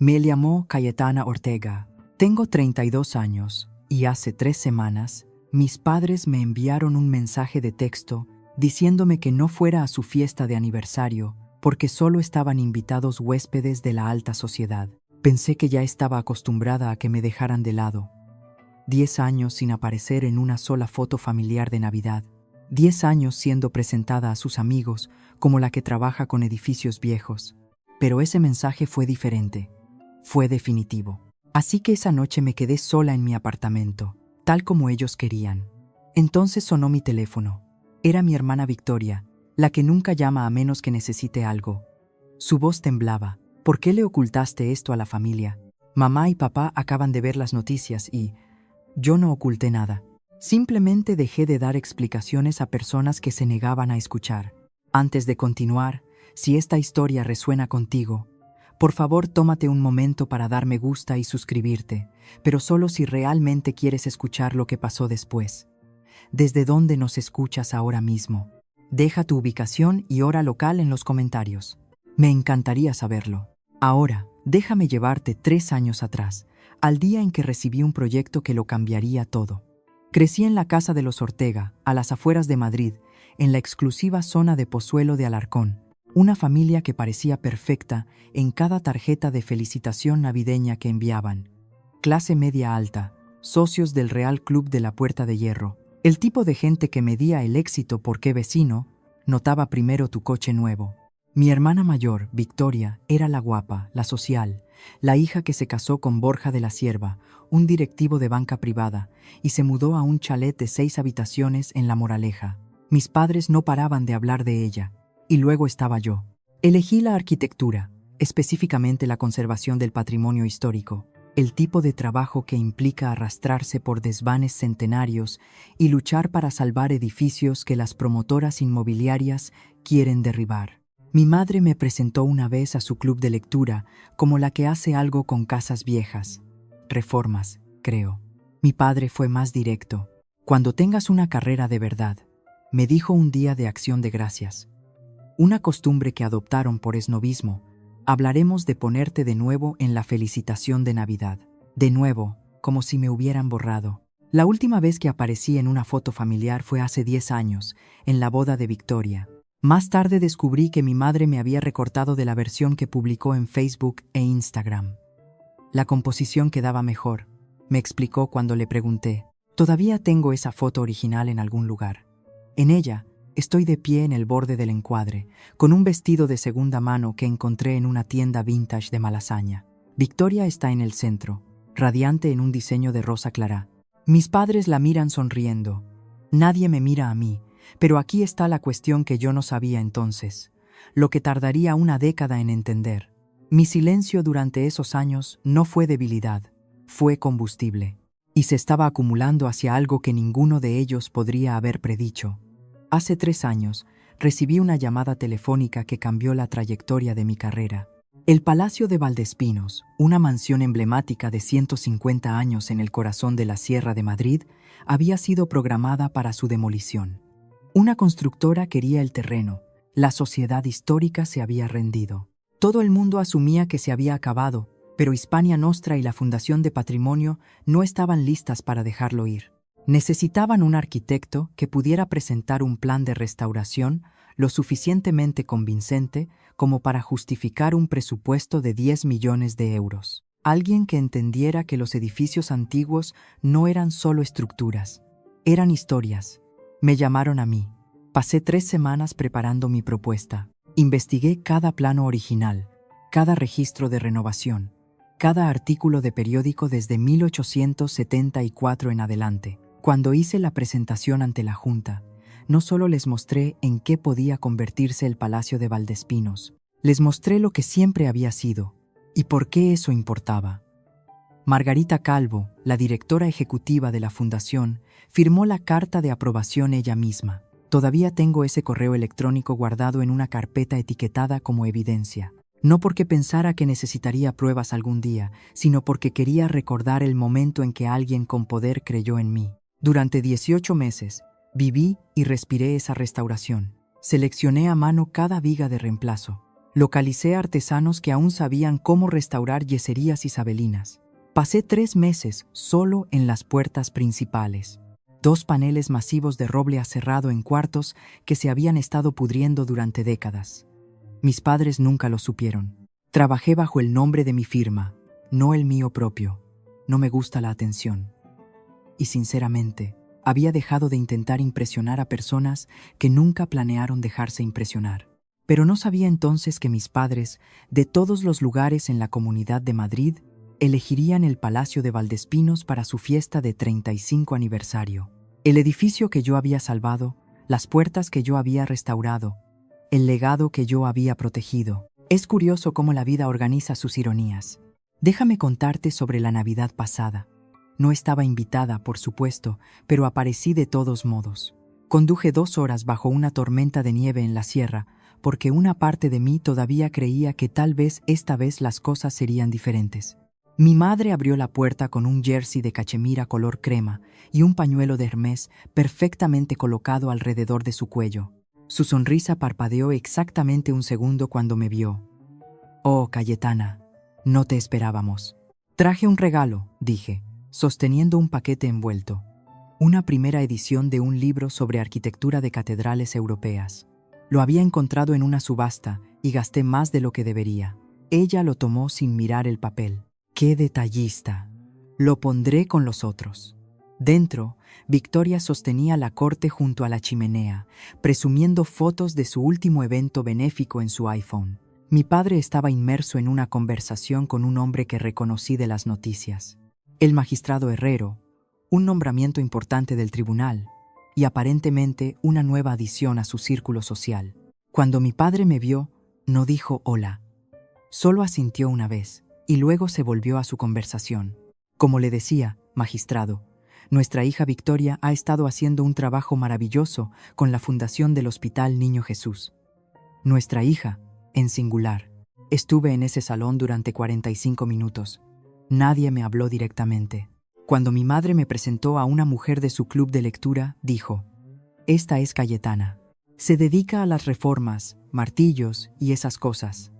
Me llamo Cayetana Ortega. Tengo 32 años y hace 3 semanas mis padres me enviaron un mensaje de texto diciéndome que no fuera a su fiesta de aniversario porque solo estaban invitados huéspedes de la alta sociedad. Pensé que ya estaba acostumbrada a que me dejaran de lado. 10 años sin aparecer en una sola foto familiar de Navidad. 10 años siendo presentada a sus amigos como la que trabaja con edificios viejos. Pero ese mensaje fue diferente. Fue definitivo. Así que esa noche me quedé sola en mi apartamento, tal como ellos querían. Entonces sonó mi teléfono. Era mi hermana Victoria, la que nunca llama a menos que necesite algo. Su voz temblaba. ¿Por qué le ocultaste esto a la familia? Mamá y papá acaban de ver las noticias y yo no oculté nada. Simplemente dejé de dar explicaciones a personas que se negaban a escuchar. Antes de continuar, si esta historia resuena contigo, por favor tómate un momento para dar me gusta y suscribirte, pero solo si realmente quieres escuchar lo que pasó después. ¿Desde dónde nos escuchas ahora mismo? Deja tu ubicación y hora local en los comentarios. Me encantaría saberlo. Ahora, déjame llevarte 3 años atrás, al día en que recibí un proyecto que lo cambiaría todo. Crecí en la casa de los Ortega, a las afueras de Madrid, en la exclusiva zona de Pozuelo de Alarcón, una familia que parecía perfecta en cada tarjeta de felicitación navideña que enviaban. Clase media alta, socios del Real Club de la Puerta de Hierro, el tipo de gente que medía el éxito porque vecino notaba primero tu coche nuevo. Mi hermana mayor, Victoria, era la guapa, la social, la hija que se casó con Borja de la Cierva, un directivo de banca privada, y se mudó a un chalet de 6 habitaciones en La Moraleja. Mis padres no paraban de hablar de ella. Y luego estaba yo. Elegí la arquitectura, específicamente la conservación del patrimonio histórico, el tipo de trabajo que implica arrastrarse por desvanes centenarios y luchar para salvar edificios que las promotoras inmobiliarias quieren derribar. Mi madre me presentó una vez a su club de lectura como la que hace algo con casas viejas. Reformas, creo. Mi padre fue más directo. Cuando tengas una carrera de verdad, me dijo un día de Acción de Gracias. Una costumbre que adoptaron por esnovismo, hablaremos de ponerte de nuevo en la felicitación de Navidad. De nuevo, como si me hubieran borrado. La última vez que aparecí en una foto familiar fue hace 10 años, en la boda de Victoria. Más tarde descubrí que mi madre me había recortado de la versión que publicó en Facebook e Instagram. La composición quedaba mejor, me explicó cuando le pregunté. Todavía tengo esa foto original en algún lugar. En ella, estoy de pie en el borde del encuadre, con un vestido de segunda mano que encontré en una tienda vintage de Malasaña. Victoria está en el centro, radiante en un diseño de rosa clara. Mis padres la miran sonriendo. Nadie me mira a mí, pero aquí está la cuestión que yo no sabía entonces, lo que tardaría una década en entender. Mi silencio durante esos años no fue debilidad, fue combustible, y se estaba acumulando hacia algo que ninguno de ellos podría haber predicho. Hace 3 años, recibí una llamada telefónica que cambió la trayectoria de mi carrera. El Palacio de Valdespinos, una mansión emblemática de 150 años en el corazón de la Sierra de Madrid, había sido programada para su demolición. Una constructora quería el terreno, la sociedad histórica se había rendido. Todo el mundo asumía que se había acabado, pero Hispania Nostra y la Fundación de Patrimonio no estaban listas para dejarlo ir. Necesitaban un arquitecto que pudiera presentar un plan de restauración lo suficientemente convincente como para justificar un presupuesto de 10 millones de euros. Alguien que entendiera que los edificios antiguos no eran solo estructuras, eran historias. Me llamaron a mí. Pasé 3 semanas preparando mi propuesta. Investigué cada plano original, cada registro de renovación, cada artículo de periódico desde 1874 en adelante. Cuando hice la presentación ante la Junta, no solo les mostré en qué podía convertirse el Palacio de Valdespinos, les mostré lo que siempre había sido y por qué eso importaba. Margarita Calvo, la directora ejecutiva de la Fundación, firmó la carta de aprobación ella misma. Todavía tengo ese correo electrónico guardado en una carpeta etiquetada como evidencia. No porque pensara que necesitaría pruebas algún día, sino porque quería recordar el momento en que alguien con poder creyó en mí. Durante 18 meses, viví y respiré esa restauración. Seleccioné a mano cada viga de reemplazo. Localicé artesanos que aún sabían cómo restaurar yeserías isabelinas. Pasé 3 meses solo en las puertas principales. 2 paneles masivos de roble aserrado en cuartos que se habían estado pudriendo durante décadas. Mis padres nunca lo supieron. Trabajé bajo el nombre de mi firma, no el mío propio. No me gusta la atención. Y sinceramente, había dejado de intentar impresionar a personas que nunca planearon dejarse impresionar. Pero no sabía entonces que mis padres, de todos los lugares en la Comunidad de Madrid, elegirían el Palacio de Valdespinos para su fiesta de 35 aniversario. El edificio que yo había salvado, las puertas que yo había restaurado, el legado que yo había protegido. Es curioso cómo la vida organiza sus ironías. Déjame contarte sobre la Navidad pasada. No estaba invitada, por supuesto, pero aparecí de todos modos. Conduje 2 horas bajo una tormenta de nieve en la sierra, porque una parte de mí todavía creía que tal vez esta vez las cosas serían diferentes. Mi madre abrió la puerta con un jersey de cachemira color crema y un pañuelo de Hermès perfectamente colocado alrededor de su cuello. Su sonrisa parpadeó exactamente un segundo cuando me vio. «Oh, Cayetana, no te esperábamos». «Traje un regalo», dije, sosteniendo un paquete envuelto. Una primera edición de un libro sobre arquitectura de catedrales europeas. Lo había encontrado en una subasta y gasté más de lo que debería. Ella lo tomó sin mirar el papel. ¡Qué detallista! Lo pondré con los otros. Dentro, Victoria sostenía la corte junto a la chimenea, presumiendo fotos de su último evento benéfico en su iPhone. Mi padre estaba inmerso en una conversación con un hombre que reconocí de las noticias. El magistrado Herrero, un nombramiento importante del tribunal, y aparentemente una nueva adición a su círculo social. Cuando mi padre me vio, no dijo hola. Solo asintió una vez, y luego se volvió a su conversación. Como le decía, magistrado, nuestra hija Victoria ha estado haciendo un trabajo maravilloso con la fundación del Hospital Niño Jesús. Nuestra hija, en singular. Estuve en ese salón durante 45 minutos. Nadie me habló directamente. Cuando mi madre me presentó a una mujer de su club de lectura, dijo: «Esta es Cayetana. Se dedica a las reformas, martillos y esas cosas».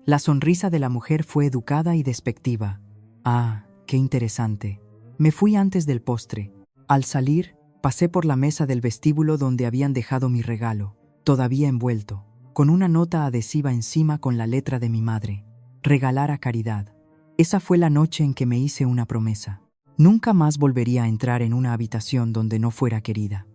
La sonrisa de la mujer fue educada y despectiva. «Ah, qué interesante». Me fui antes del postre. Al salir, pasé por la mesa del vestíbulo donde habían dejado mi regalo, todavía envuelto, con una nota adhesiva encima con la letra de mi madre. Regalar a caridad. Esa fue la noche en que me hice una promesa. Nunca más volvería a entrar en una habitación donde no fuera querida.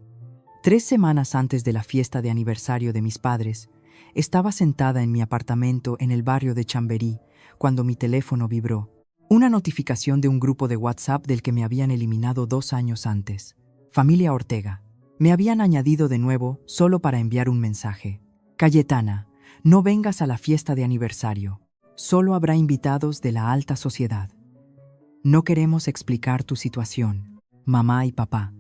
3 semanas antes de la fiesta de aniversario de mis padres, estaba sentada en mi apartamento en el barrio de Chamberí cuando mi teléfono vibró. Una notificación de un grupo de WhatsApp del que me habían eliminado 2 años antes. Familia Ortega. Me habían añadido de nuevo solo para enviar un mensaje. «Cayetana, no vengas a la fiesta de aniversario. Solo habrá invitados de la alta sociedad. No queremos explicar tu situación, mamá y papá».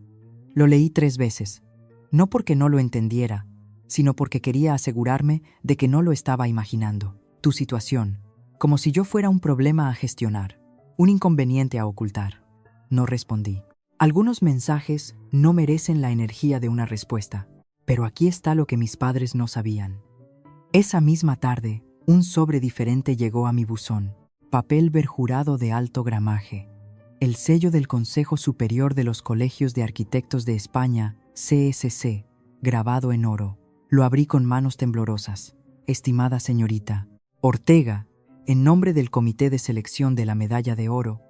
Lo leí 3 veces. No porque no lo entendiera, sino porque quería asegurarme de que no lo estaba imaginando. Tu situación, como si yo fuera un problema a gestionar, un inconveniente a ocultar. No respondí. Algunos mensajes no merecen la energía de una respuesta, pero aquí está lo que mis padres no sabían. Esa misma tarde, un sobre diferente llegó a mi buzón. Papel berjurado de alto gramaje. El sello del Consejo Superior de los Colegios de Arquitectos de España, CSC, grabado en oro. Lo abrí con manos temblorosas. «Estimada señorita Ortega, en nombre del Comité de Selección de la Medalla de Oro,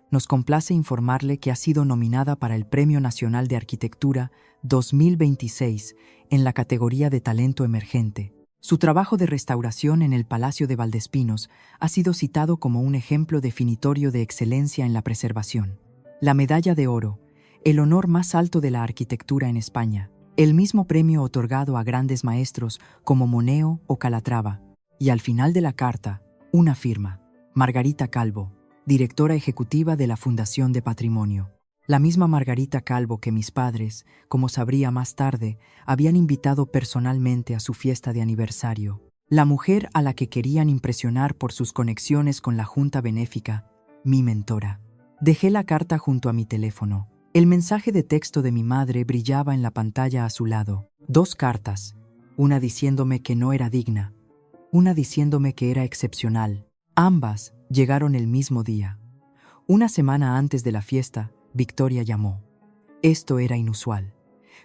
nos complace informarle que ha sido nominada para el Premio Nacional de Arquitectura 2026 en la categoría de Talento Emergente. Su trabajo de restauración en el Palacio de Valdespinos ha sido citado como un ejemplo definitorio de excelencia en la preservación. La Medalla de Oro, el honor más alto de la arquitectura en España, el mismo premio otorgado a grandes maestros como Moneo o Calatrava. Y al final de la carta, una firma: Margarita Calvo, directora ejecutiva de la Fundación de Patrimonio. La misma Margarita Calvo que mis padres, como sabría más tarde, habían invitado personalmente a su fiesta de aniversario. La mujer a la que querían impresionar por sus conexiones con la Junta Benéfica, mi mentora. Dejé la carta junto a mi teléfono. El mensaje de texto de mi madre brillaba en la pantalla a su lado. 2 cartas, una diciéndome que no era digna, una diciéndome que era excepcional. Ambas llegaron el mismo día. Una semana antes de la fiesta, Victoria llamó. Esto era inusual.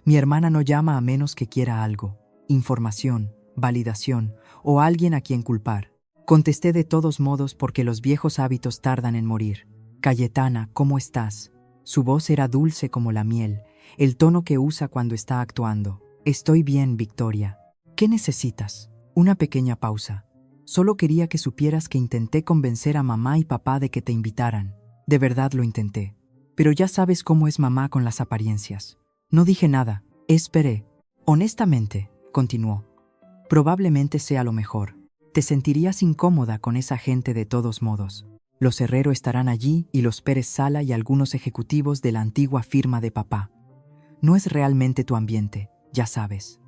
Mi hermana no llama a menos que quiera algo, información, validación o alguien a quien culpar. Contesté de todos modos porque los viejos hábitos tardan en morir. Cayetana, ¿cómo estás? Su voz era dulce como la miel, el tono que usa cuando está actuando. Estoy bien, Victoria. ¿Qué necesitas? Una pequeña pausa. Solo quería que supieras que intenté convencer a mamá y papá de que te invitaran. De verdad lo intenté. Pero ya sabes cómo es mamá con las apariencias. No dije nada, esperé. Honestamente, continuó. Probablemente sea lo mejor. Te sentirías incómoda con esa gente de todos modos. Los Herrero estarán allí y los Pérez Sala y algunos ejecutivos de la antigua firma de papá. No es realmente tu ambiente, ya sabes.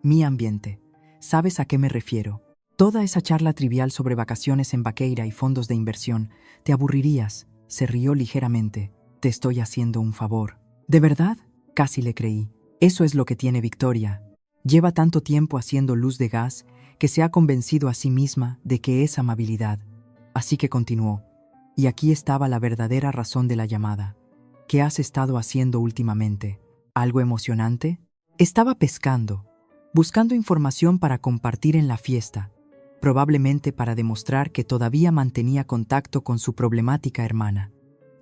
Mi ambiente. ¿Sabes a qué me refiero? Toda esa charla trivial sobre vacaciones en Vaqueira y fondos de inversión, te aburrirías. Se rió ligeramente. Te estoy haciendo un favor. ¿De verdad? Casi le creí. Eso es lo que tiene Victoria. Lleva tanto tiempo haciendo luz de gas que se ha convencido a sí misma de que es amabilidad. Así que continuó. Y aquí estaba la verdadera razón de la llamada. ¿Qué has estado haciendo últimamente? ¿Algo emocionante? Estaba pescando, buscando información para compartir en la fiesta, probablemente para demostrar que todavía mantenía contacto con su problemática hermana.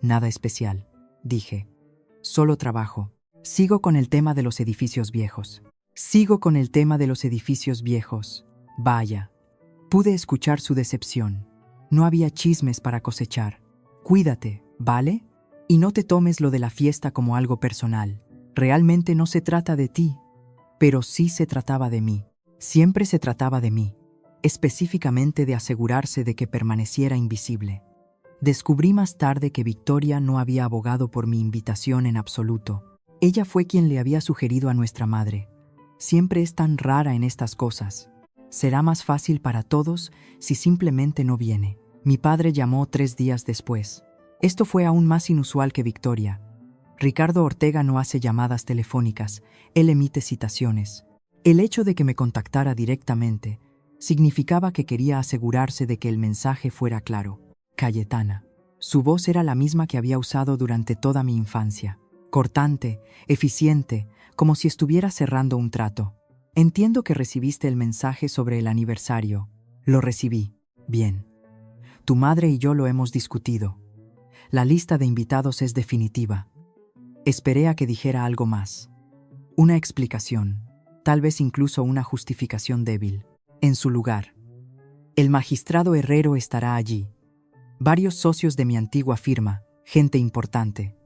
Nada especial, dije. Solo trabajo. Sigo con el tema de los edificios viejos. Vaya. Pude escuchar su decepción. No había chismes para cosechar. Cuídate, ¿vale? Y no te tomes lo de la fiesta como algo personal. Realmente no se trata de ti. Pero sí se trataba de mí. Siempre se trataba de mí. Específicamente de asegurarse de que permaneciera invisible. Descubrí más tarde que Victoria no había abogado por mi invitación en absoluto. Ella fue quien le había sugerido a nuestra madre. Siempre es tan rara en estas cosas. Será más fácil para todos si simplemente no viene. Mi padre llamó 3 días después. Esto fue aún más inusual que Victoria. Ricardo Ortega no hace llamadas telefónicas, él emite citaciones. El hecho de que me contactara directamente significaba que quería asegurarse de que el mensaje fuera claro. Cayetana. Su voz era la misma que había usado durante toda mi infancia. Cortante, eficiente, como si estuviera cerrando un trato. Entiendo que recibiste el mensaje sobre el aniversario. Lo recibí. Bien. Tu madre y yo lo hemos discutido. La lista de invitados es definitiva. Esperé a que dijera algo más. Una explicación, tal vez incluso una justificación débil. En su lugar, el magistrado Herrero estará allí. Varios socios de mi antigua firma, gente importante.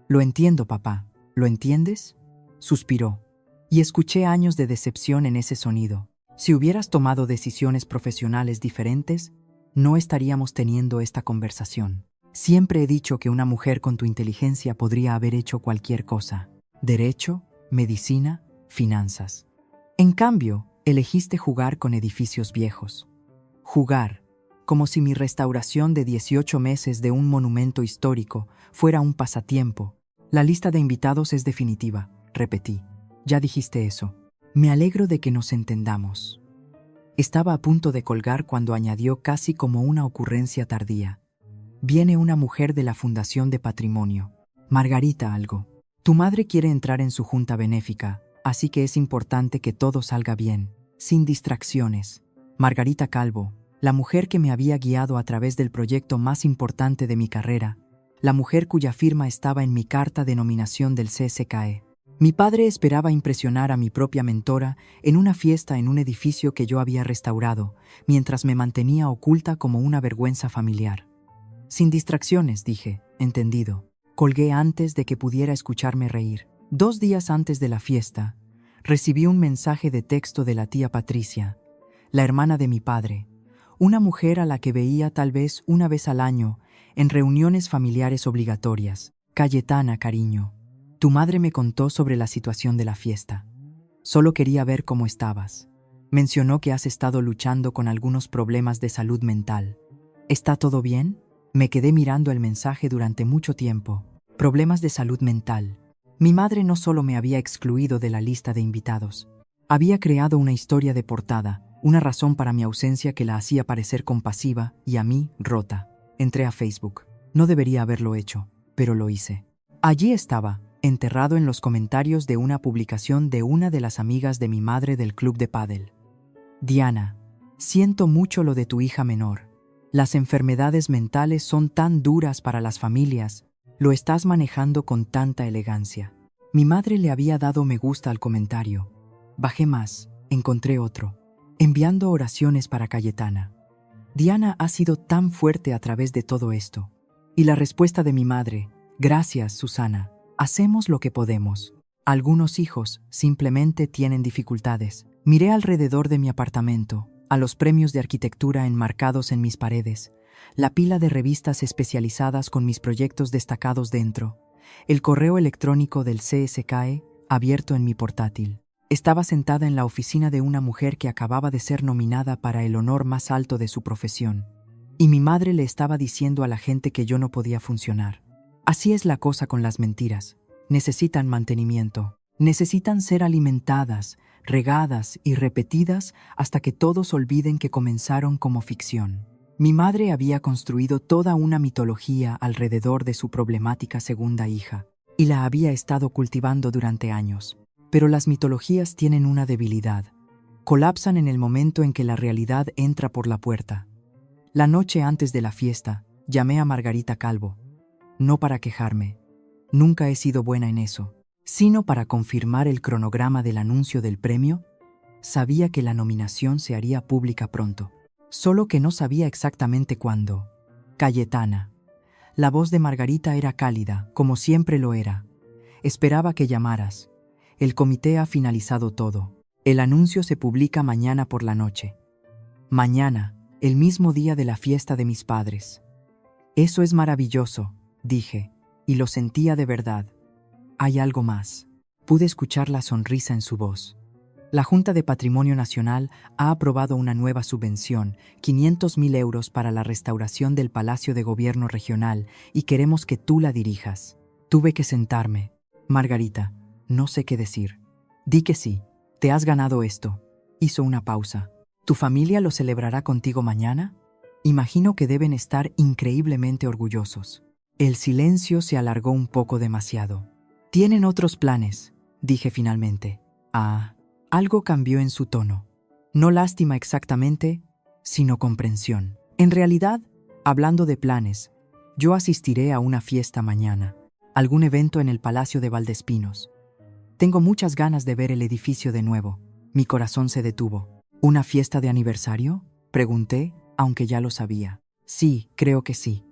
Lo entiendo, papá. ¿Lo entiendes? Suspiró. Y escuché años de decepción en ese sonido. Si hubieras tomado decisiones profesionales diferentes, no estaríamos teniendo esta conversación. Siempre he dicho que una mujer con tu inteligencia podría haber hecho cualquier cosa. Derecho, medicina, finanzas. En cambio, elegiste jugar con edificios viejos. Jugar, como si mi restauración de 18 meses de un monumento histórico fuera un pasatiempo. La lista de invitados es definitiva, repetí. Ya dijiste eso. Me alegro de que nos entendamos. Estaba a punto de colgar cuando añadió casi como una ocurrencia tardía. Viene una mujer de la Fundación de Patrimonio. Margarita algo. Tu madre quiere entrar en su junta benéfica, así que es importante que todo salga bien, sin distracciones. Margarita Calvo, la mujer que me había guiado a través del proyecto más importante de mi carrera, la mujer cuya firma estaba en mi carta de nominación del CSKE. Mi padre esperaba impresionar a mi propia mentora en una fiesta en un edificio que yo había restaurado, mientras me mantenía oculta como una vergüenza familiar. Sin distracciones, dije, entendido. Colgué antes de que pudiera escucharme reír. 2 días antes de la fiesta, recibí un mensaje de texto de la tía Patricia, la hermana de mi padre, una mujer a la que veía tal vez una vez al año en reuniones familiares obligatorias. Cayetana, cariño, tu madre me contó sobre la situación de la fiesta. Solo quería ver cómo estabas. Mencionó que has estado luchando con algunos problemas de salud mental. ¿Está todo bien? Me quedé mirando el mensaje durante mucho tiempo. Problemas de salud mental. Mi madre no solo me había excluido de la lista de invitados. Había creado una historia de portada, una razón para mi ausencia que la hacía parecer compasiva y a mí rota. Entré a Facebook. No debería haberlo hecho, pero lo hice. Allí estaba, enterrado en los comentarios de una publicación de una de las amigas de mi madre del club de pádel. Diana, siento mucho lo de tu hija menor. Las enfermedades mentales son tan duras para las familias. Lo estás manejando con tanta elegancia. Mi madre le había dado me gusta al comentario. Bajé más, encontré otro, enviando oraciones para Cayetana. Diana ha sido tan fuerte a través de todo esto. Y la respuesta de mi madre: gracias, Susana. Hacemos lo que podemos. Algunos hijos simplemente tienen dificultades. Miré alrededor de mi apartamento, a los premios de arquitectura enmarcados en mis paredes, la pila de revistas especializadas con mis proyectos destacados dentro, el correo electrónico del CSKE abierto en mi portátil. Estaba sentada en la oficina de una mujer que acababa de ser nominada para el honor más alto de su profesión. Y mi madre le estaba diciendo a la gente que yo no podía funcionar. Así es la cosa con las mentiras. Necesitan mantenimiento. Necesitan ser alimentadas, regadas y repetidas hasta que todos olviden que comenzaron como ficción. Mi madre había construido toda una mitología alrededor de su problemática segunda hija, y la había estado cultivando durante años. Pero las mitologías tienen una debilidad. Colapsan en el momento en que la realidad entra por la puerta. La noche antes de la fiesta, llamé a Margarita Calvo. No para quejarme. Nunca he sido buena en eso. Sino para confirmar el cronograma del anuncio del premio. Sabía que la nominación se haría pública pronto. Solo que no sabía exactamente cuándo. Cayetana. La voz de Margarita era cálida, como siempre lo era. Esperaba que llamaras. El comité ha finalizado todo. El anuncio se publica mañana por la noche. Mañana, el mismo día de la fiesta de mis padres. Eso es maravilloso, dije, y lo sentía de verdad. Hay algo más. Pude escuchar la sonrisa en su voz. La Junta de Patrimonio Nacional ha aprobado una nueva subvención, 500.000 euros para la restauración del Palacio de Gobierno Regional, y queremos que tú la dirijas. Tuve que sentarme. Margarita, no sé qué decir. Di que sí, te has ganado esto. Hizo una pausa. ¿Tu familia lo celebrará contigo mañana? Imagino que deben estar increíblemente orgullosos. El silencio se alargó un poco demasiado. Tienen otros planes, dije finalmente. Algo cambió en su tono. No lástima exactamente, sino comprensión. En realidad, hablando de planes, yo asistiré a una fiesta mañana, algún evento en el Palacio de Valdespinos. Tengo muchas ganas de ver el edificio de nuevo. Mi corazón se detuvo. ¿Una fiesta de aniversario?, pregunté, aunque ya lo sabía. Sí, creo que sí.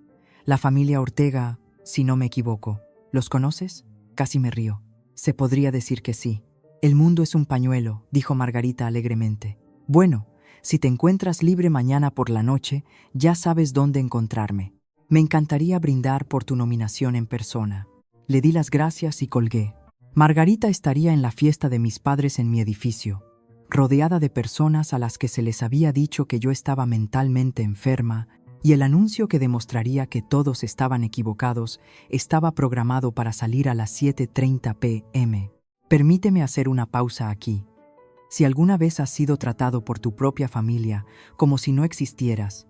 La familia Ortega, si no me equivoco. ¿Los conoces? Casi me río. Se podría decir que sí. El mundo es un pañuelo, dijo Margarita alegremente. Bueno, si te encuentras libre mañana por la noche, ya sabes dónde encontrarme. Me encantaría brindar por tu nominación en persona. Le di las gracias y colgué. Margarita estaría en la fiesta de mis padres en mi edificio, rodeada de personas a las que se les había dicho que yo estaba mentalmente enferma, y el anuncio que demostraría que todos estaban equivocados estaba programado para salir a las 7:30 p.m. Permíteme hacer una pausa aquí. Si alguna vez has sido tratado por tu propia familia como si no existieras,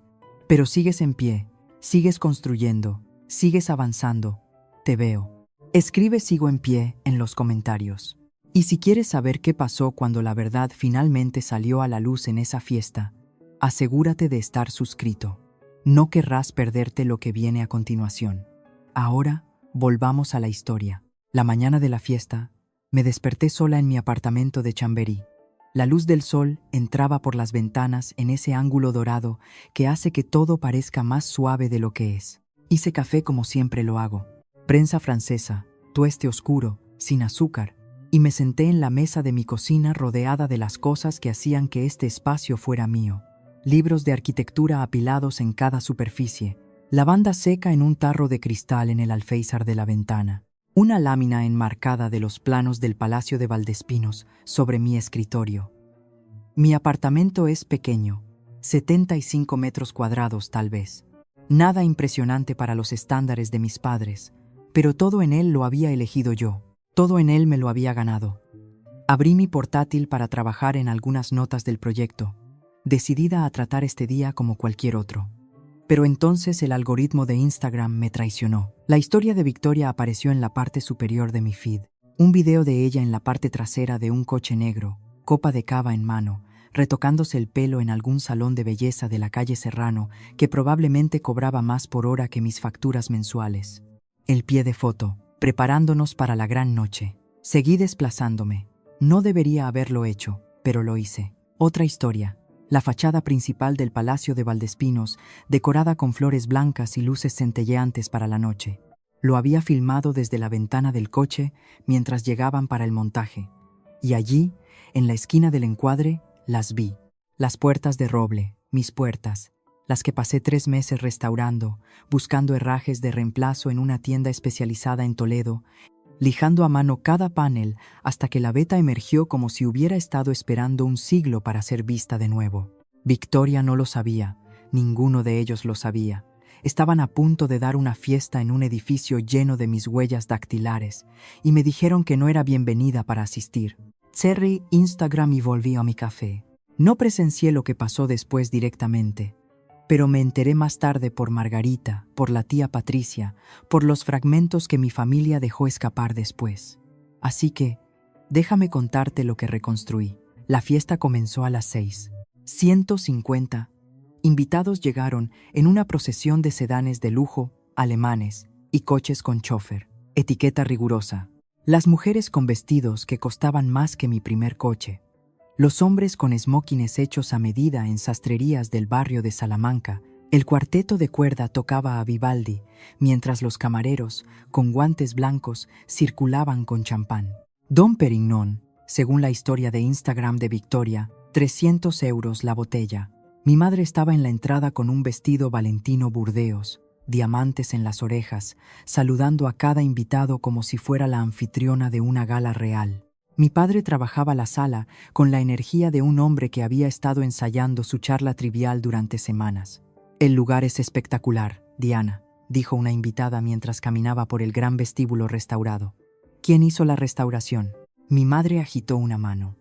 pero sigues en pie, sigues construyendo, sigues avanzando, te veo. Escribe "sigo en pie" en los comentarios. Y si quieres saber qué pasó cuando la verdad finalmente salió a la luz en esa fiesta, asegúrate de estar suscrito. No querrás perderte lo que viene a continuación. Ahora, volvamos a la historia. La mañana de la fiesta, me desperté sola en mi apartamento de Chamberí. La luz del sol entraba por las ventanas en ese ángulo dorado que hace que todo parezca más suave de lo que es. Hice café como siempre lo hago. Prensa francesa, tueste oscuro, sin azúcar, y me senté en la mesa de mi cocina rodeada de las cosas que hacían que este espacio fuera mío. Libros de arquitectura apilados en cada superficie, lavanda seca en un tarro de cristal en el alféizar de la ventana, una lámina enmarcada de los planos del Palacio de Valdespinos sobre mi escritorio. Mi apartamento es pequeño, 75 metros cuadrados tal vez. Nada impresionante para los estándares de mis padres, pero todo en él lo había elegido yo. Todo en él me lo había ganado. Abrí mi portátil para trabajar en algunas notas del proyecto. decidida a tratar este día como cualquier otro. Pero entonces el algoritmo de Instagram me traicionó. La historia de Victoria apareció en la parte superior de mi feed. Un video de ella en la parte trasera de un coche negro, copa de cava en mano, retocándose el pelo en algún salón de belleza de la calle Serrano que probablemente cobraba más por hora que mis facturas mensuales. El pie de foto, preparándonos para la gran noche. Seguí desplazándome. No debería haberlo hecho, pero lo hice. Otra historia. La fachada principal del Palacio de Valdespinos, decorada con flores blancas y luces centelleantes para la noche. Lo había filmado desde la ventana del coche mientras llegaban para el montaje. Y allí, en la esquina del encuadre, las vi. Las puertas de roble, mis puertas, las que pasé 3 meses restaurando, buscando herrajes de reemplazo en una tienda especializada en Toledo, lijando a mano cada panel hasta que la veta emergió como si hubiera estado esperando un siglo para ser vista de nuevo. Victoria no lo sabía, ninguno de ellos lo sabía. Estaban a punto de dar una fiesta en un edificio lleno de mis huellas dactilares y me dijeron que no era bienvenida para asistir. Cerré Instagram y volví a mi café. No presencié lo que pasó después directamente, pero me enteré más tarde por Margarita, por la tía Patricia, por los fragmentos que mi familia dejó escapar después. Así que, déjame contarte lo que reconstruí. La fiesta comenzó a las 6. 150 invitados llegaron en una procesión de sedanes de lujo, alemanes y coches con chofer. Etiqueta rigurosa. Las mujeres con vestidos que costaban más que mi primer coche. Los hombres con smokines hechos a medida en sastrerías del barrio de Salamanca. El cuarteto de cuerda tocaba a Vivaldi, mientras los camareros, con guantes blancos, circulaban con champán. Dom Perignon, según la historia de Instagram de Victoria, 300 euros la botella. Mi madre estaba en la entrada con un vestido Valentino Burdeos, diamantes en las orejas, saludando a cada invitado como si fuera la anfitriona de una gala real. Mi padre trabajaba la sala con la energía de un hombre que había estado ensayando su charla trivial durante semanas. «El lugar es espectacular, Diana», dijo una invitada mientras caminaba por el gran vestíbulo restaurado. «¿Quién hizo la restauración?» Mi madre agitó una mano.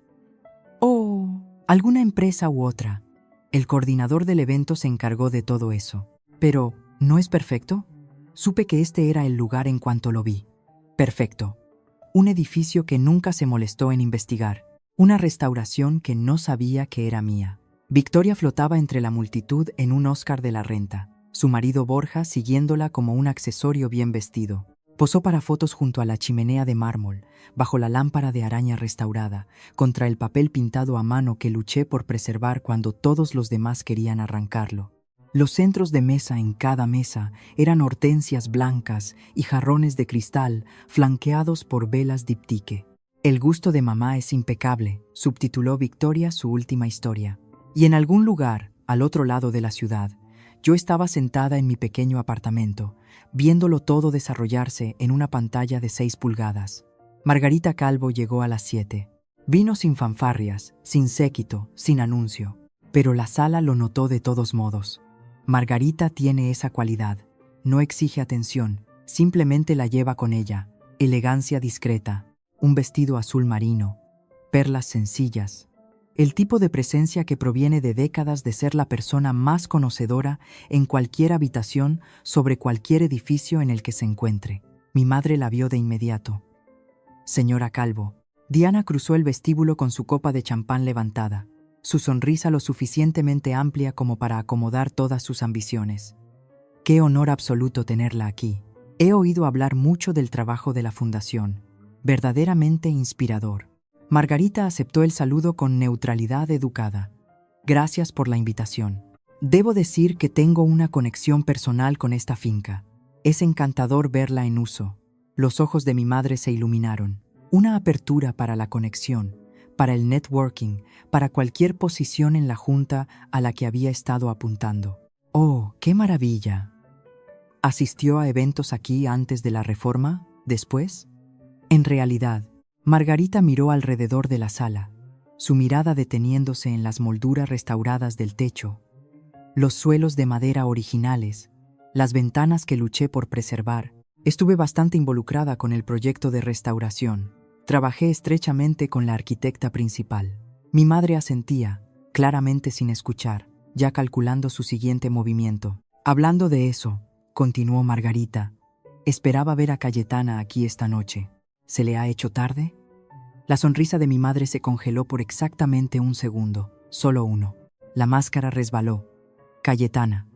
«Oh, alguna empresa u otra. El coordinador del evento se encargó de todo eso. Pero, ¿no es perfecto?» Supe que este era el lugar en cuanto lo vi. Perfecto. Un edificio que nunca se molestó en investigar. Una restauración que no sabía que era mía. Victoria flotaba entre la multitud en un Oscar de la renta, su marido Borja siguiéndola como un accesorio bien vestido. Posó para fotos junto a la chimenea de mármol, bajo la lámpara de araña restaurada, contra el papel pintado a mano que luché por preservar cuando todos los demás querían arrancarlo. Los centros de mesa en cada mesa eran hortensias blancas y jarrones de cristal flanqueados por velas diptyque. «El gusto de mamá es impecable», subtituló Victoria su última historia. Y en algún lugar, al otro lado de la ciudad, yo estaba sentada en mi pequeño apartamento, viéndolo todo desarrollarse en una pantalla de 6 pulgadas. Margarita Calvo llegó a las 7. Vino sin fanfarrias, sin séquito, sin anuncio. Pero la sala lo notó de todos modos. Margarita tiene esa cualidad. No exige atención, simplemente la lleva con ella. Elegancia discreta, un vestido azul marino, perlas sencillas. El tipo de presencia que proviene de décadas de ser la persona más conocedora en cualquier habitación sobre cualquier edificio en el que se encuentre. Mi madre la vio de inmediato. «Señora Calvo». Diana cruzó el vestíbulo con su copa de champán levantada, su sonrisa lo suficientemente amplia como para acomodar todas sus ambiciones. «Qué honor absoluto tenerla aquí. He oído hablar mucho del trabajo de la fundación. Verdaderamente inspirador». Margarita aceptó el saludo con neutralidad educada. «Gracias por la invitación. Debo decir que tengo una conexión personal con esta finca. Es encantador verla en uso». Los ojos de mi madre se iluminaron. Una apertura para la conexión, para el networking, para cualquier posición en la junta a la que había estado apuntando. «Oh, qué maravilla». ¿Asistió a eventos aquí antes de la reforma? ¿Después? En realidad, Margarita miró alrededor de la sala, su mirada deteniéndose en las molduras restauradas del techo, los suelos de madera originales, las ventanas que luché por preservar. Estuve bastante involucrada con el proyecto de restauración. Trabajé estrechamente con la arquitecta principal. Mi madre asentía, claramente sin escuchar, ya calculando su siguiente movimiento. Hablando de eso, continuó Margarita, esperaba ver a Cayetana aquí esta noche. ¿Se le ha hecho tarde? La sonrisa de mi madre se congeló por exactamente un segundo, solo uno. La máscara resbaló. Cayetana.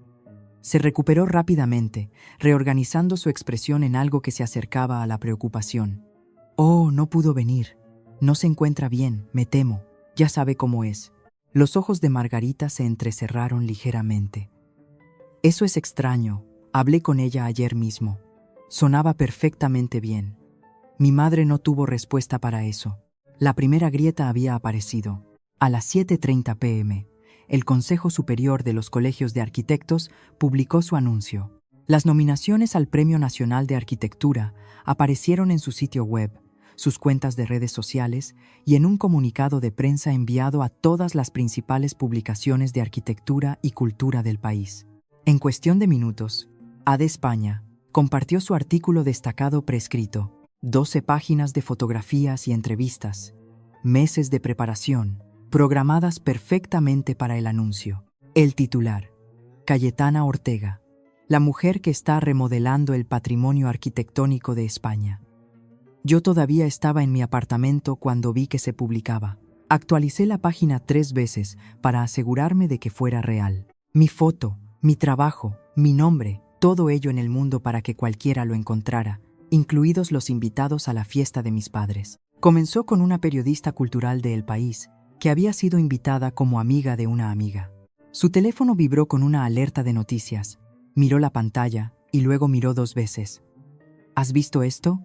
Se recuperó rápidamente, reorganizando su expresión en algo que se acercaba a la preocupación. Oh, no pudo venir. No se encuentra bien, me temo. Ya sabe cómo es. Los ojos de Margarita se entrecerraron ligeramente. Eso es extraño. Hablé con ella ayer mismo. Sonaba perfectamente bien. Mi madre no tuvo respuesta para eso. La primera grieta había aparecido. A las 7:30 p.m., el Consejo Superior de los Colegios de Arquitectos publicó su anuncio. Las nominaciones al Premio Nacional de Arquitectura aparecieron en su sitio web, sus cuentas de redes sociales y en un comunicado de prensa enviado a todas las principales publicaciones de arquitectura y cultura del país. En cuestión de minutos, AD España compartió su artículo destacado prescrito, 12 páginas de fotografías y entrevistas, meses de preparación, programadas perfectamente para el anuncio. El titular: Cayetana Ortega, la mujer que está remodelando el patrimonio arquitectónico de España. Yo todavía estaba en mi apartamento cuando vi que se publicaba. Actualicé la página 3 veces para asegurarme de que fuera real. Mi foto, mi trabajo, mi nombre, todo ello en el mundo para que cualquiera lo encontrara, incluidos los invitados a la fiesta de mis padres. Comenzó con una periodista cultural de El País, que había sido invitada como amiga de una amiga. Su teléfono vibró con una alerta de noticias. Miró la pantalla y luego miró 2 veces. ¿Has visto esto?,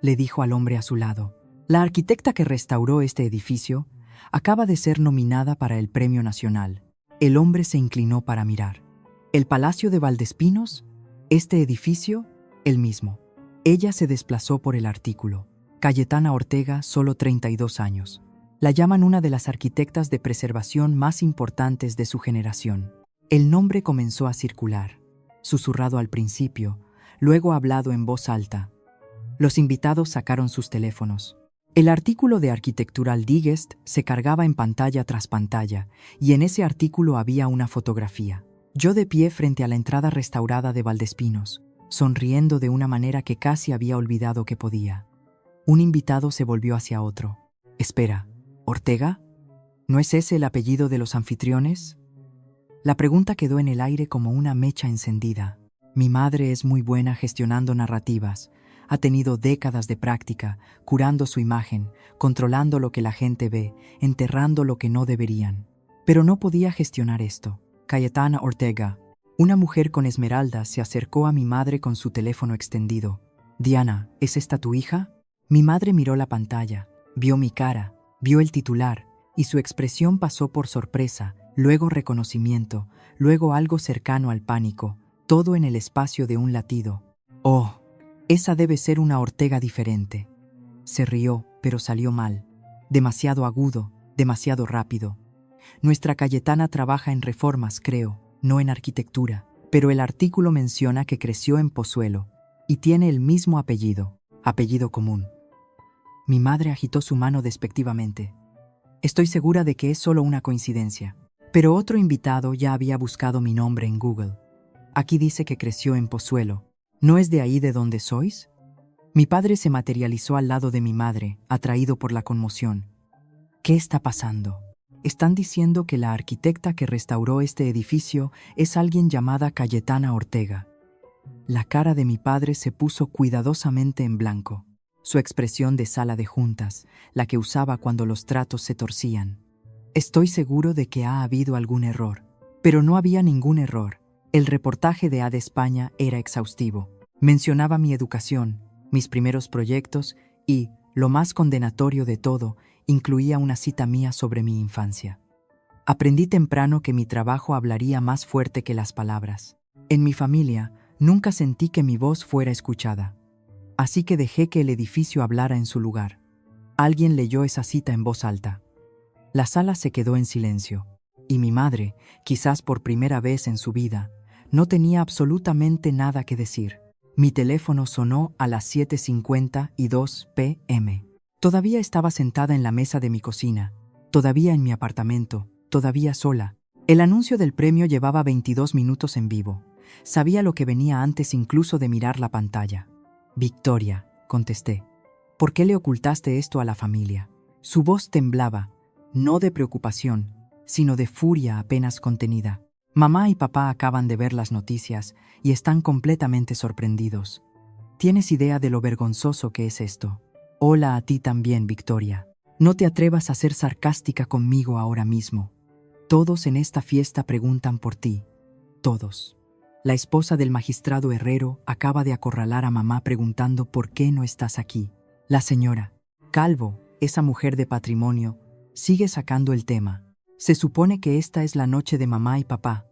le dijo al hombre a su lado. La arquitecta que restauró este edificio acaba de ser nominada para el Premio Nacional. El hombre se inclinó para mirar. ¿El Palacio de Valdespinos? ¿Este edificio? El mismo. Ella se desplazó por el artículo. Cayetana Ortega, solo 32 años. La llaman una de las arquitectas de preservación más importantes de su generación. El nombre comenzó a circular, susurrado al principio, luego hablado en voz alta. Los invitados sacaron sus teléfonos. El artículo de Architectural Digest se cargaba en pantalla tras pantalla, y en ese artículo había una fotografía. Yo de pie frente a la entrada restaurada de Valdespinos, sonriendo de una manera que casi había olvidado que podía. Un invitado se volvió hacia otro. Espera, ¿Ortega? ¿No es ese el apellido de los anfitriones? La pregunta quedó en el aire como una mecha encendida. Mi madre es muy buena gestionando narrativas. Ha tenido décadas de práctica, curando su imagen, controlando lo que la gente ve, enterrando lo que no deberían. Pero no podía gestionar esto. Cayetana Ortega, una mujer con esmeraldas, se acercó a mi madre con su teléfono extendido. Diana, ¿es esta tu hija? Mi madre miró la pantalla, vio mi cara, vio el titular, y su expresión pasó por sorpresa, luego reconocimiento, luego algo cercano al pánico, todo en el espacio de un latido. ¡Oh! Esa debe ser una Ortega diferente. Se rió, pero salió mal. Demasiado agudo, demasiado rápido. Nuestra Cayetana trabaja en reformas, creo, no en arquitectura, pero el artículo menciona que creció en Pozuelo y tiene el mismo apellido común. Mi madre agitó su mano despectivamente. Estoy segura de que es solo una coincidencia, pero otro invitado ya había buscado mi nombre en Google. Aquí dice que creció en Pozuelo. ¿No es de ahí de donde sois? Mi padre se materializó al lado de mi madre, atraído por la conmoción. ¿Qué está pasando? Están diciendo que la arquitecta que restauró este edificio es alguien llamada Cayetana Ortega. La cara de mi padre se puso cuidadosamente en blanco. Su expresión de sala de juntas, la que usaba cuando los tratos se torcían. Estoy seguro de que ha habido algún error, pero no había ningún error. El reportaje de AD España era exhaustivo. Mencionaba mi educación, mis primeros proyectos y, lo más condenatorio de todo, incluía una cita mía sobre mi infancia. Aprendí temprano que mi trabajo hablaría más fuerte que las palabras. En mi familia, nunca sentí que mi voz fuera escuchada. Así que dejé que el edificio hablara en su lugar. Alguien leyó esa cita en voz alta. La sala se quedó en silencio, y mi madre, quizás por primera vez en su vida, no tenía absolutamente nada que decir. Mi teléfono sonó a las 7:52 p.m. Todavía estaba sentada en la mesa de mi cocina, todavía en mi apartamento, todavía sola. El anuncio del premio llevaba 22 minutos en vivo. Sabía lo que venía antes incluso de mirar la pantalla. Victoria, contesté. ¿Por qué le ocultaste esto a la familia? Su voz temblaba, no de preocupación, sino de furia apenas contenida. Mamá y papá acaban de ver las noticias y están completamente sorprendidos. ¿Tienes idea de lo vergonzoso que es esto? Hola a ti también, Victoria. No te atrevas a ser sarcástica conmigo ahora mismo. Todos en esta fiesta preguntan por ti. Todos. La esposa del magistrado Herrero acaba de acorralar a mamá preguntando por qué no estás aquí. La señora Calvo, esa mujer de patrimonio, sigue sacando el tema. Se supone que esta es la noche de mamá y papá.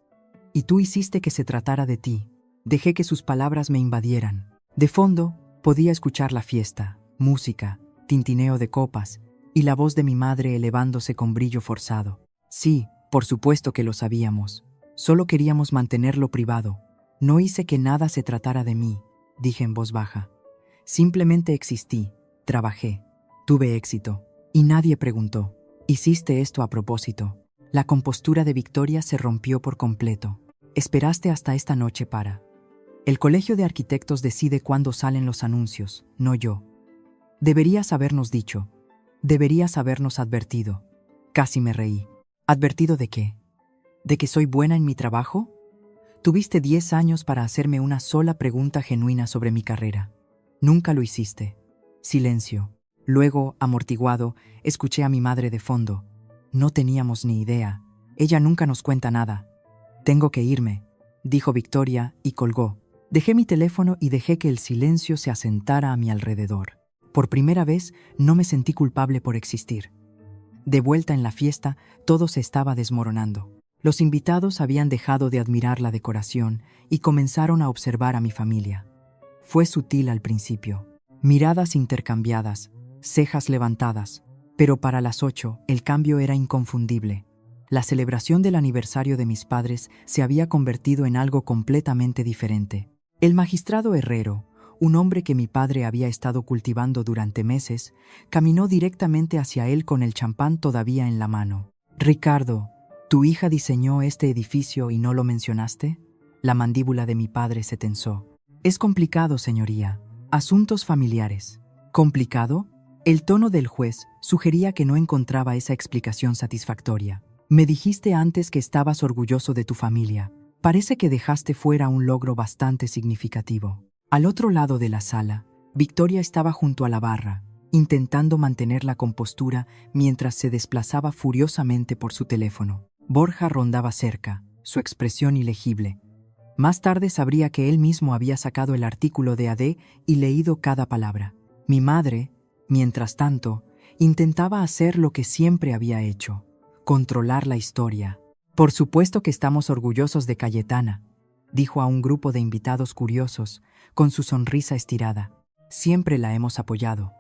Y tú hiciste que se tratara de ti. Dejé que sus palabras me invadieran. De fondo, podía escuchar la fiesta, música, tintineo de copas y la voz de mi madre elevándose con brillo forzado. Sí, por supuesto que lo sabíamos. Solo queríamos mantenerlo privado. No hice que nada se tratara de mí, dije en voz baja. Simplemente existí, trabajé, tuve éxito. Y nadie preguntó. Hiciste esto a propósito. La compostura de Victoria se rompió por completo. Esperaste hasta esta noche para... El Colegio de Arquitectos decide cuándo salen los anuncios, no yo. Deberías habernos dicho. Deberías habernos advertido. Casi me reí. ¿Advertido de qué? ¿De que soy buena en mi trabajo? Tuviste 10 años para hacerme una sola pregunta genuina sobre mi carrera. Nunca lo hiciste. Silencio. Luego, amortiguado, escuché a mi madre de fondo. No teníamos ni idea. Ella nunca nos cuenta nada. Tengo que irme, dijo Victoria y colgó. Dejé mi teléfono y dejé que el silencio se asentara a mi alrededor. Por primera vez, no me sentí culpable por existir. De vuelta en la fiesta, todo se estaba desmoronando. Los invitados habían dejado de admirar la decoración y comenzaron a observar a mi familia. Fue sutil al principio. Miradas intercambiadas, cejas levantadas, pero para las 8 el cambio era inconfundible. La celebración del aniversario de mis padres se había convertido en algo completamente diferente. El magistrado Herrero, un hombre que mi padre había estado cultivando durante meses, caminó directamente hacia él con el champán todavía en la mano. «Ricardo, ¿tu hija diseñó este edificio y no lo mencionaste?» La mandíbula de mi padre se tensó. «Es complicado, señoría. Asuntos familiares». ¿Complicado? El tono del juez sugería que no encontraba esa explicación satisfactoria. Me dijiste antes que estabas orgulloso de tu familia. Parece que dejaste fuera un logro bastante significativo. Al otro lado de la sala, Victoria estaba junto a la barra, intentando mantener la compostura mientras se desplazaba furiosamente por su teléfono. Borja rondaba cerca, su expresión ilegible. Más tarde sabría que él mismo había sacado el artículo de AD y leído cada palabra. Mi madre, mientras tanto, intentaba hacer lo que siempre había hecho: controlar la historia. «Por supuesto que estamos orgullosos de Cayetana», dijo a un grupo de invitados curiosos, con su sonrisa estirada. «Siempre la hemos apoyado.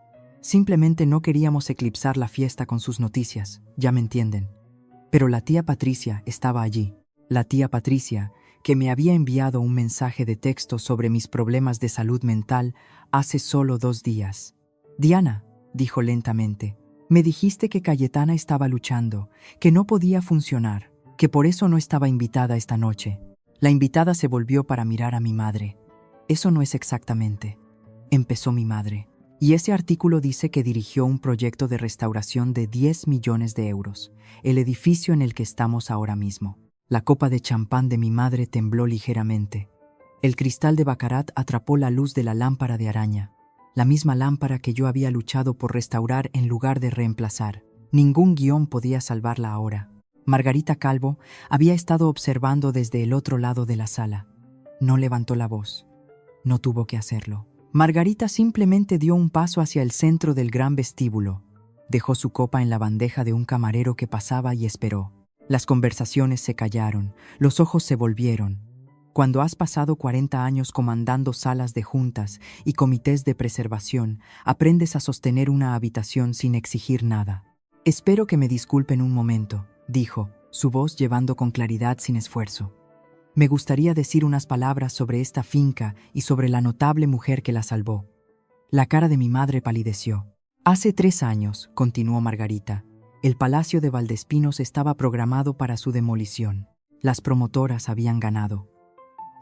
Simplemente no queríamos eclipsar la fiesta con sus noticias, ya me entienden». Pero la tía Patricia estaba allí. La tía Patricia, que me había enviado un mensaje de texto sobre mis problemas de salud mental hace solo 2 días. «Diana», dijo lentamente, «me dijiste que Cayetana estaba luchando, que no podía funcionar, que por eso no estaba invitada esta noche». La invitada se volvió para mirar a mi madre. «Eso no es exactamente», empezó mi madre. «Y ese artículo dice que dirigió un proyecto de restauración de 10 millones de euros, el edificio en el que estamos ahora mismo». La copa de champán de mi madre tembló ligeramente. El cristal de baccarat atrapó la luz de la lámpara de araña, la misma lámpara que yo había luchado por restaurar en lugar de reemplazar. Ningún guión podía salvarla ahora. Margarita Calvo había estado observando desde el otro lado de la sala. No levantó la voz. No tuvo que hacerlo. Margarita simplemente dio un paso hacia el centro del gran vestíbulo. Dejó su copa en la bandeja de un camarero que pasaba y esperó. Las conversaciones se callaron, los ojos se volvieron. Cuando has pasado 40 años comandando salas de juntas y comités de preservación, aprendes a sostener una habitación sin exigir nada. «Espero que me disculpen un momento», dijo, su voz llevando con claridad sin esfuerzo. «Me gustaría decir unas palabras sobre esta finca y sobre la notable mujer que la salvó». La cara de mi madre palideció. «Hace 3 años», continuó Margarita, El Palacio de Valdespinos estaba programado para su demolición. Las promotoras habían ganado.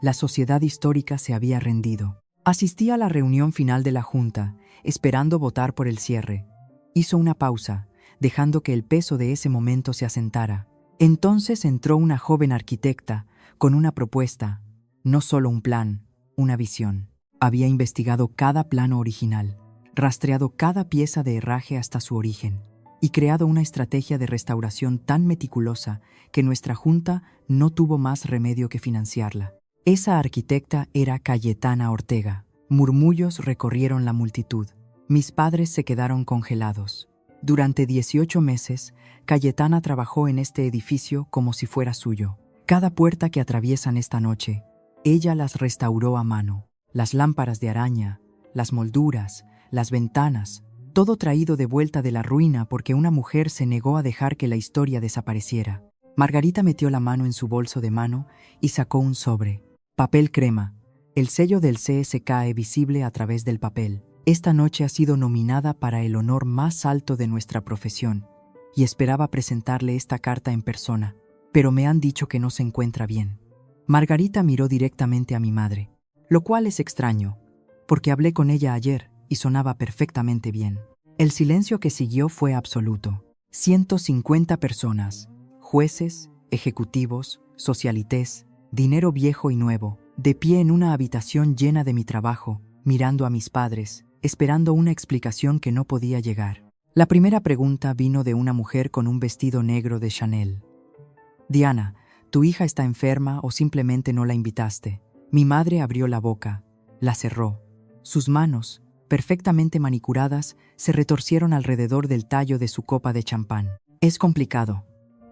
La sociedad histórica se había rendido. Asistí a la reunión final de la Junta, esperando votar por el cierre. Hizo una pausa, dejando que el peso de ese momento se asentara. Entonces entró una joven arquitecta, con una propuesta, no solo un plan, una visión. Había investigado cada plano original, rastreado cada pieza de herraje hasta su origen, y creado una estrategia de restauración tan meticulosa que nuestra Junta no tuvo más remedio que financiarla. Esa arquitecta era Cayetana Ortega. Murmullos recorrieron la multitud. Mis padres se quedaron congelados. Durante 18 meses, Cayetana trabajó en este edificio como si fuera suyo. Cada puerta que atraviesan esta noche, ella las restauró a mano. Las lámparas de araña, las molduras, las ventanas, todo traído de vuelta de la ruina porque una mujer se negó a dejar que la historia desapareciera. Margarita metió la mano en su bolso de mano y sacó un sobre. Papel crema. El sello del CSKE visible a través del papel. Esta noche ha sido nominada para el honor más alto de nuestra profesión y esperaba presentarle esta carta en persona, pero me han dicho que no se encuentra bien. Margarita miró directamente a mi madre, lo cual es extraño, porque hablé con ella ayer y sonaba perfectamente bien. El silencio que siguió fue absoluto. 150 personas, jueces, ejecutivos, socialités, dinero viejo y nuevo, de pie en una habitación llena de mi trabajo, mirando a mis padres, esperando una explicación que no podía llegar. La primera pregunta vino de una mujer con un vestido negro de Chanel. Diana, ¿tu hija está enferma o simplemente no la invitaste? Mi madre abrió la boca, la cerró. Sus manos, perfectamente manicuradas, se retorcieron alrededor del tallo de su copa de champán. Es complicado,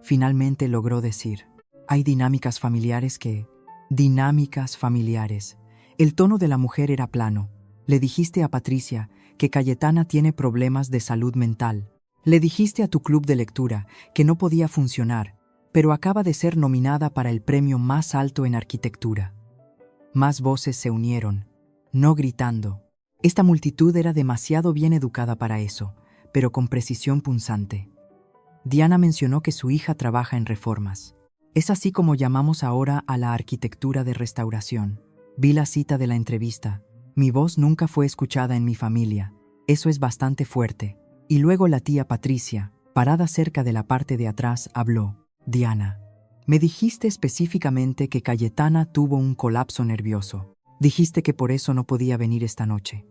finalmente logró decir. Hay dinámicas familiares que... Dinámicas familiares. El tono de la mujer era plano. Le dijiste a Patricia que Cayetana tiene problemas de salud mental. Le dijiste a tu club de lectura que no podía funcionar, pero acaba de ser nominada para el premio más alto en arquitectura. Más voces se unieron, no gritando. Esta multitud era demasiado bien educada para eso, pero con precisión punzante. Diana mencionó que su hija trabaja en reformas. Es así como llamamos ahora a la arquitectura de restauración. Vi la cita de la entrevista. Mi voz nunca fue escuchada en mi familia. Eso es bastante fuerte. Y luego la tía Patricia, parada cerca de la parte de atrás, habló. Diana, me dijiste específicamente que Cayetana tuvo un colapso nervioso. Dijiste que por eso no podía venir esta noche.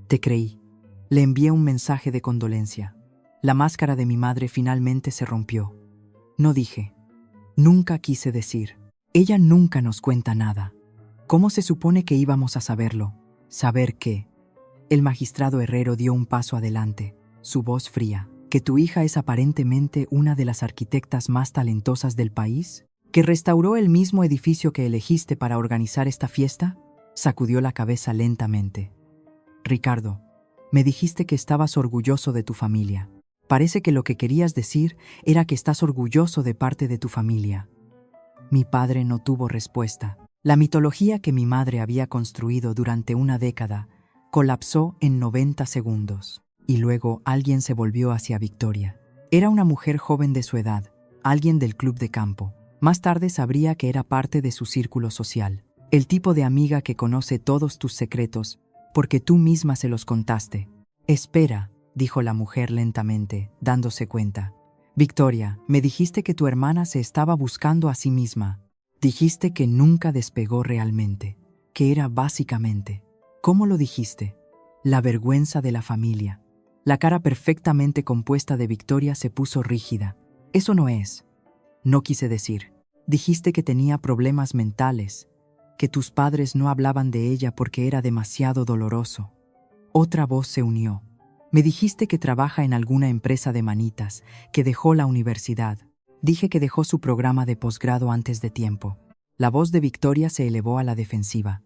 Te creí. Le envié un mensaje de condolencia. La máscara de mi madre finalmente se rompió. No dije. Nunca quise decir. Ella nunca nos cuenta nada. ¿Cómo se supone que íbamos a saberlo? ¿Saber qué? El magistrado Herrero dio un paso adelante, su voz fría. ¿Que tu hija es aparentemente una de las arquitectas más talentosas del país? ¿Que restauró el mismo edificio que elegiste para organizar esta fiesta? Sacudió la cabeza lentamente. Ricardo, me dijiste que estabas orgulloso de tu familia. Parece que lo que querías decir era que estás orgulloso de parte de tu familia. Mi padre no tuvo respuesta. La mitología que mi madre había construido durante una década colapsó en 90 segundos. Y luego alguien se volvió hacia Victoria. Era una mujer joven de su edad, alguien del club de campo. Más tarde sabría que era parte de su círculo social. El tipo de amiga que conoce todos tus secretos porque tú misma se los contaste. Espera, dijo la mujer lentamente, dándose cuenta. Victoria, me dijiste que tu hermana se estaba buscando a sí misma. Dijiste que nunca despegó realmente, que era básicamente. ¿Cómo lo dijiste? La vergüenza de la familia. La cara perfectamente compuesta de Victoria se puso rígida. Eso no es. No quise decir. Dijiste que tenía problemas mentales, que tus padres no hablaban de ella porque era demasiado doloroso. Otra voz se unió. Me dijiste que trabaja en alguna empresa de manitas, que dejó la universidad. Dije que dejó su programa de posgrado antes de tiempo. La voz de Victoria se elevó a la defensiva.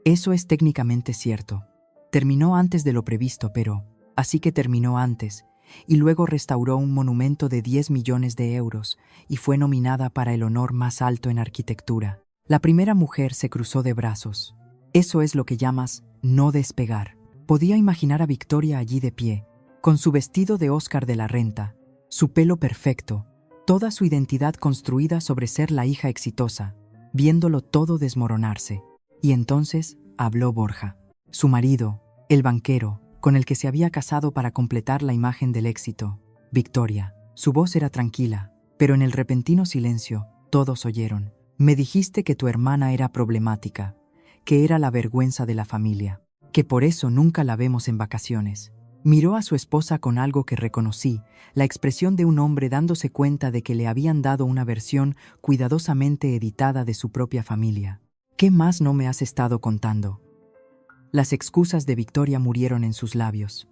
Eso es técnicamente cierto. Terminó antes de lo previsto, pero... Así que terminó antes, y luego restauró un monumento de 10 millones de euros y fue nominada para el honor más alto en arquitectura. La primera mujer se cruzó de brazos. Eso es lo que llamas no despegar. Podía imaginar a Victoria allí de pie, con su vestido de Oscar de la Renta, su pelo perfecto, toda su identidad construida sobre ser la hija exitosa, viéndolo todo desmoronarse. Y entonces habló Borja, su marido, el banquero, con el que se había casado para completar la imagen del éxito. Victoria. Su voz era tranquila, pero en el repentino silencio, todos oyeron. Me dijiste que tu hermana era problemática, que era la vergüenza de la familia, que por eso nunca la vemos en vacaciones. Miró a su esposa con algo que reconocí, la expresión de un hombre dándose cuenta de que le habían dado una versión cuidadosamente editada de su propia familia. ¿Qué más no me has estado contando? Las excusas de Victoria murieron en sus labios.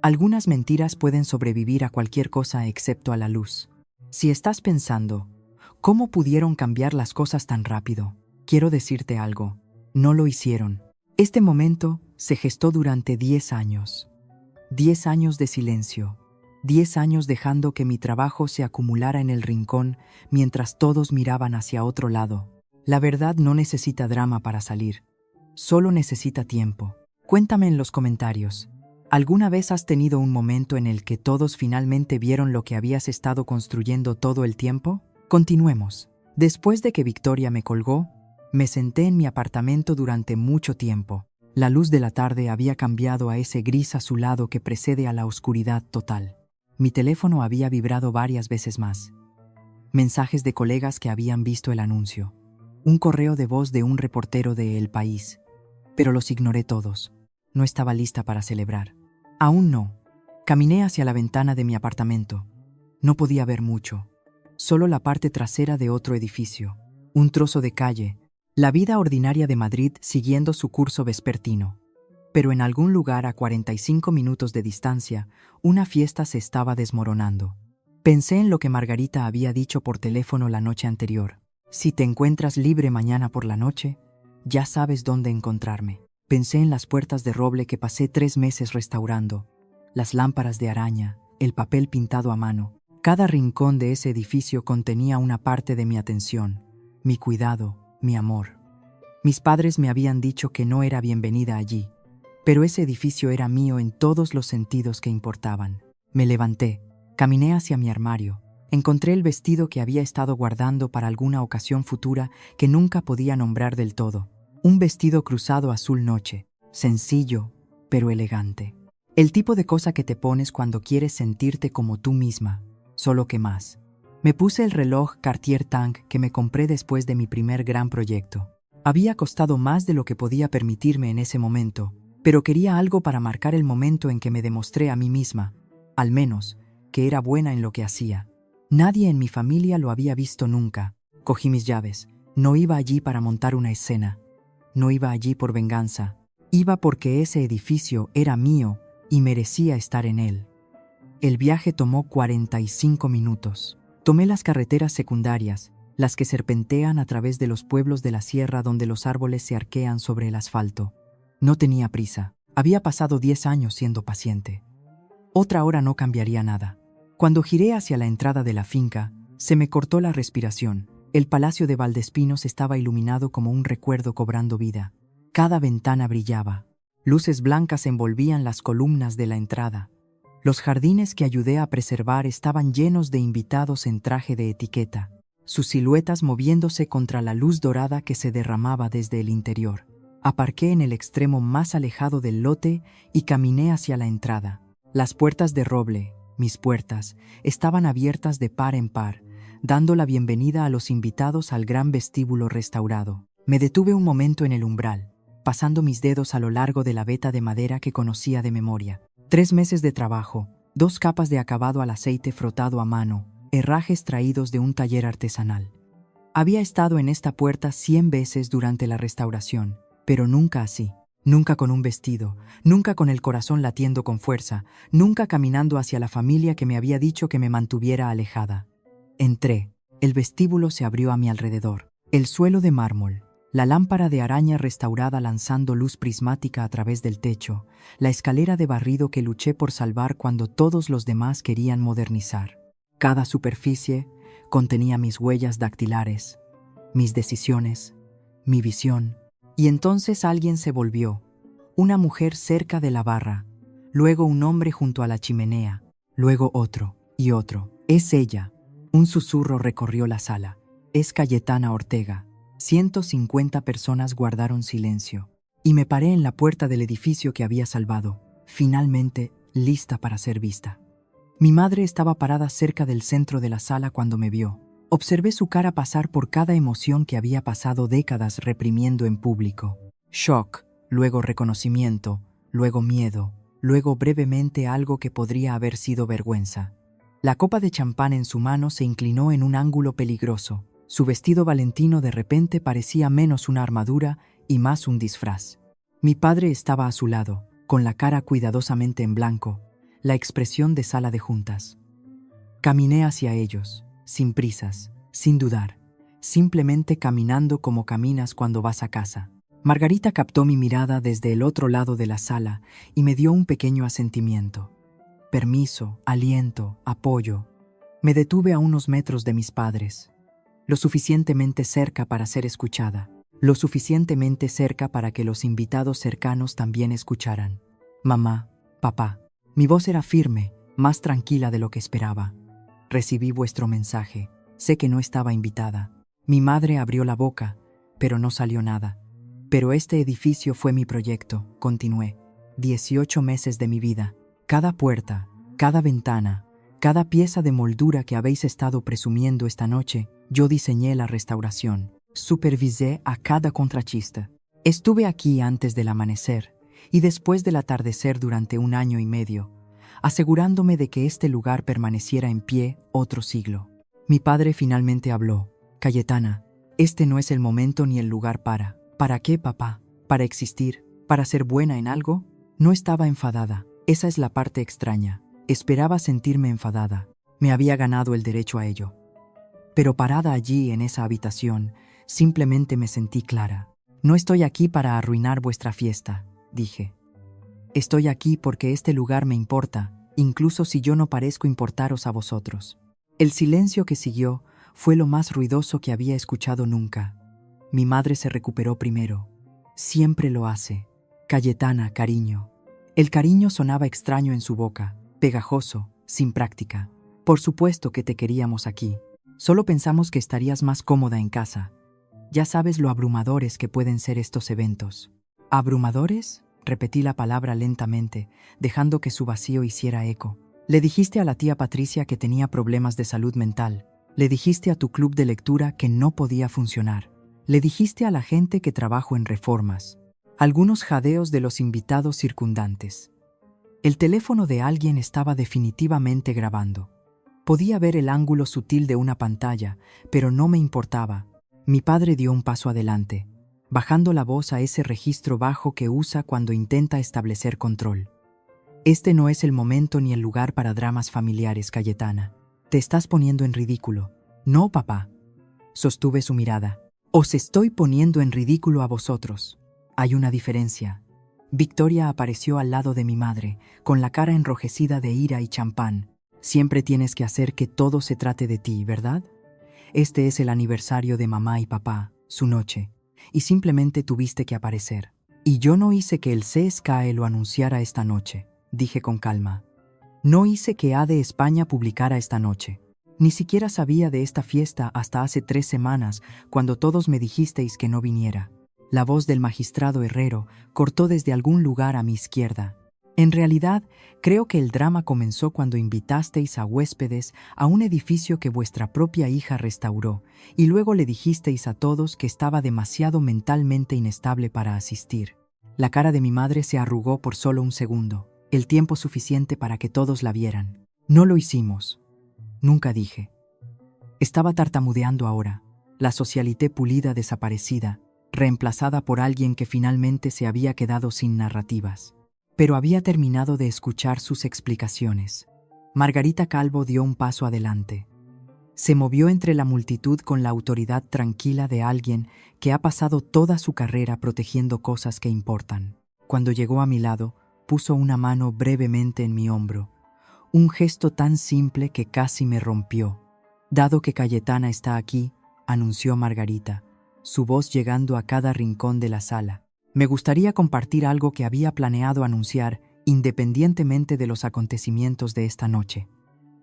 Algunas mentiras pueden sobrevivir a cualquier cosa excepto a la luz. Si estás pensando, ¿cómo pudieron cambiar las cosas tan rápido? Quiero decirte algo, no lo hicieron. Este momento se gestó durante 10 años. 10 años de silencio. 10 años dejando que mi trabajo se acumulara en el rincón mientras todos miraban hacia otro lado. La verdad no necesita drama para salir. Solo necesita tiempo. Cuéntame en los comentarios. ¿Alguna vez has tenido un momento en el que todos finalmente vieron lo que habías estado construyendo todo el tiempo? Continuemos. Después de que Victoria me colgó, me senté en mi apartamento durante mucho tiempo. La luz de la tarde había cambiado a ese gris azulado que precede a la oscuridad total. Mi teléfono había vibrado varias veces más. Mensajes de colegas que habían visto el anuncio. Un correo de voz de un reportero de El País. Pero los ignoré todos. No estaba lista para celebrar. Aún no. Caminé hacia la ventana de mi apartamento. No podía ver mucho. Solo la parte trasera de otro edificio. Un trozo de calle. La vida ordinaria de Madrid siguiendo su curso vespertino. Pero en algún lugar a 45 minutos de distancia, una fiesta se estaba desmoronando. Pensé en lo que Margarita había dicho por teléfono la noche anterior. Si te encuentras libre mañana por la noche, ya sabes dónde encontrarme. Pensé en las puertas de roble que pasé 3 meses restaurando, las lámparas de araña, el papel pintado a mano. Cada rincón de ese edificio contenía una parte de mi atención, mi cuidado, mi amor. Mis padres me habían dicho que no era bienvenida allí, pero ese edificio era mío en todos los sentidos que importaban. Me levanté, caminé hacia mi armario, encontré el vestido que había estado guardando para alguna ocasión futura que nunca podía nombrar del todo. Un vestido cruzado azul noche, sencillo, pero elegante. El tipo de cosa que te pones cuando quieres sentirte como tú misma, solo que más. Me puse el reloj Cartier Tank que me compré después de mi primer gran proyecto. Había costado más de lo que podía permitirme en ese momento, pero quería algo para marcar el momento en que me demostré a mí misma, al menos, que era buena en lo que hacía. Nadie en mi familia lo había visto nunca. Cogí mis llaves. No iba allí para montar una escena. No iba allí por venganza. Iba porque ese edificio era mío y merecía estar en él. El viaje tomó 45 minutos. Tomé las carreteras secundarias, las que serpentean a través de los pueblos de la sierra donde los árboles se arquean sobre el asfalto. No tenía prisa. Había pasado 10 años siendo paciente. Otra hora no cambiaría nada. Cuando giré hacia la entrada de la finca, se me cortó la respiración. El palacio de Valdespinos estaba iluminado como un recuerdo cobrando vida. Cada ventana brillaba. Luces blancas envolvían las columnas de la entrada. Los jardines que ayudé a preservar estaban llenos de invitados en traje de etiqueta, sus siluetas moviéndose contra la luz dorada que se derramaba desde el interior. Aparqué en el extremo más alejado del lote y caminé hacia la entrada. Las puertas de roble, mis puertas, estaban abiertas de par en par, dando la bienvenida a los invitados al gran vestíbulo restaurado. Me detuve un momento en el umbral, pasando mis dedos a lo largo de la veta de madera que conocía de memoria. 3 meses de trabajo, 2 capas de acabado al aceite frotado a mano, herrajes traídos de un taller artesanal. Había estado en esta puerta 100 veces durante la restauración, pero nunca así. Nunca con un vestido, nunca con el corazón latiendo con fuerza, nunca caminando hacia la familia que me había dicho que me mantuviera alejada. Entré. El vestíbulo se abrió a mi alrededor. El suelo de mármol, la lámpara de araña restaurada lanzando luz prismática a través del techo, la escalera de barrido que luché por salvar cuando todos los demás querían modernizar. Cada superficie contenía mis huellas dactilares, mis decisiones, mi visión. Y entonces alguien se volvió, una mujer cerca de la barra, luego un hombre junto a la chimenea, luego otro. Y otro, es ella. Un susurro recorrió la sala. Es Cayetana Ortega. 150 personas guardaron silencio. Y me paré en la puerta del edificio que había salvado, finalmente lista para ser vista. Mi madre estaba parada cerca del centro de la sala cuando me vio. Observé su cara pasar por cada emoción que había pasado décadas reprimiendo en público. Shock, luego reconocimiento, luego miedo, luego brevemente algo que podría haber sido vergüenza. La copa de champán en su mano se inclinó en un ángulo peligroso. Su vestido valentino de repente parecía menos una armadura y más un disfraz. Mi padre estaba a su lado, con la cara cuidadosamente en blanco, la expresión de sala de juntas. Caminé hacia ellos, sin prisas, sin dudar, simplemente caminando como caminas cuando vas a casa. Margarita captó mi mirada desde el otro lado de la sala y me dio un pequeño asentimiento. Permiso, aliento, apoyo. Me detuve a unos metros de mis padres, lo suficientemente cerca para ser escuchada, lo suficientemente cerca para que los invitados cercanos también escucharan. Mamá, papá. Mi voz era firme, más tranquila de lo que esperaba. Recibí vuestro mensaje. Sé que no estaba invitada. Mi madre abrió la boca, pero no salió nada. Pero este edificio fue mi proyecto, continué. 18 meses de mi vida. Cada puerta, cada ventana, cada pieza de moldura que habéis estado presumiendo esta noche, yo diseñé la restauración. Supervisé a cada contratista. Estuve aquí antes del amanecer y después del atardecer durante 1 año y medio, asegurándome de que este lugar permaneciera en pie otro siglo. Mi padre finalmente habló. Cayetana, este no es el momento ni el lugar para. ¿Para qué, papá? ¿Para existir? ¿Para ser buena en algo? No estaba enfadada. Esa es la parte extraña. Esperaba sentirme enfadada. Me había ganado el derecho a ello. Pero parada allí en esa habitación, simplemente me sentí clara. No estoy aquí para arruinar vuestra fiesta, dije. Estoy aquí porque este lugar me importa, incluso si yo no parezco importaros a vosotros. El silencio que siguió fue lo más ruidoso que había escuchado nunca. Mi madre se recuperó primero. Siempre lo hace. Cayetana, cariño. El cariño sonaba extraño en su boca, pegajoso, sin práctica. Por supuesto que te queríamos aquí. Solo pensamos que estarías más cómoda en casa. Ya sabes lo abrumadores que pueden ser estos eventos. ¿Abrumadores? Repetí la palabra lentamente, dejando que su vacío hiciera eco. Le dijiste a la tía Patricia que tenía problemas de salud mental. Le dijiste a tu club de lectura que no podía funcionar. Le dijiste a la gente que trabajo en reformas. Algunos jadeos de los invitados circundantes. El teléfono de alguien estaba definitivamente grabando. Podía ver el ángulo sutil de una pantalla, pero no me importaba. Mi padre dio un paso adelante, bajando la voz a ese registro bajo que usa cuando intenta establecer control. Este no es el momento ni el lugar para dramas familiares, Cayetana. Te estás poniendo en ridículo. No, papá. Sostuve su mirada. Os estoy poniendo en ridículo a vosotros. Hay una diferencia. Victoria apareció al lado de mi madre, con la cara enrojecida de ira y champán. Siempre tienes que hacer que todo se trate de ti, ¿verdad? Este es el aniversario de mamá y papá, su noche, y simplemente tuviste que aparecer. Y yo no hice que el CSKE lo anunciara esta noche, dije con calma. No hice que ADE España publicara esta noche. Ni siquiera sabía de esta fiesta hasta hace 3 semanas, cuando todos me dijisteis que no viniera. La voz del magistrado Herrero cortó desde algún lugar a mi izquierda. En realidad, creo que el drama comenzó cuando invitasteis a huéspedes a un edificio que vuestra propia hija restauró, y luego le dijisteis a todos que estaba demasiado mentalmente inestable para asistir. La cara de mi madre se arrugó por solo 1 segundo, el tiempo suficiente para que todos la vieran. No lo hicimos. Nunca dije. Estaba tartamudeando ahora, la socialité pulida desaparecida, reemplazada por alguien que finalmente se había quedado sin narrativas. Pero había terminado de escuchar sus explicaciones. Margarita Calvo dio un paso adelante. Se movió entre la multitud con la autoridad tranquila de alguien que ha pasado toda su carrera protegiendo cosas que importan. Cuando llegó a mi lado, puso una mano brevemente en mi hombro. Un gesto tan simple que casi me rompió. Dado que Cayetana está aquí, anunció Margarita, su voz llegando a cada rincón de la sala. Me gustaría compartir algo que había planeado anunciar independientemente de los acontecimientos de esta noche.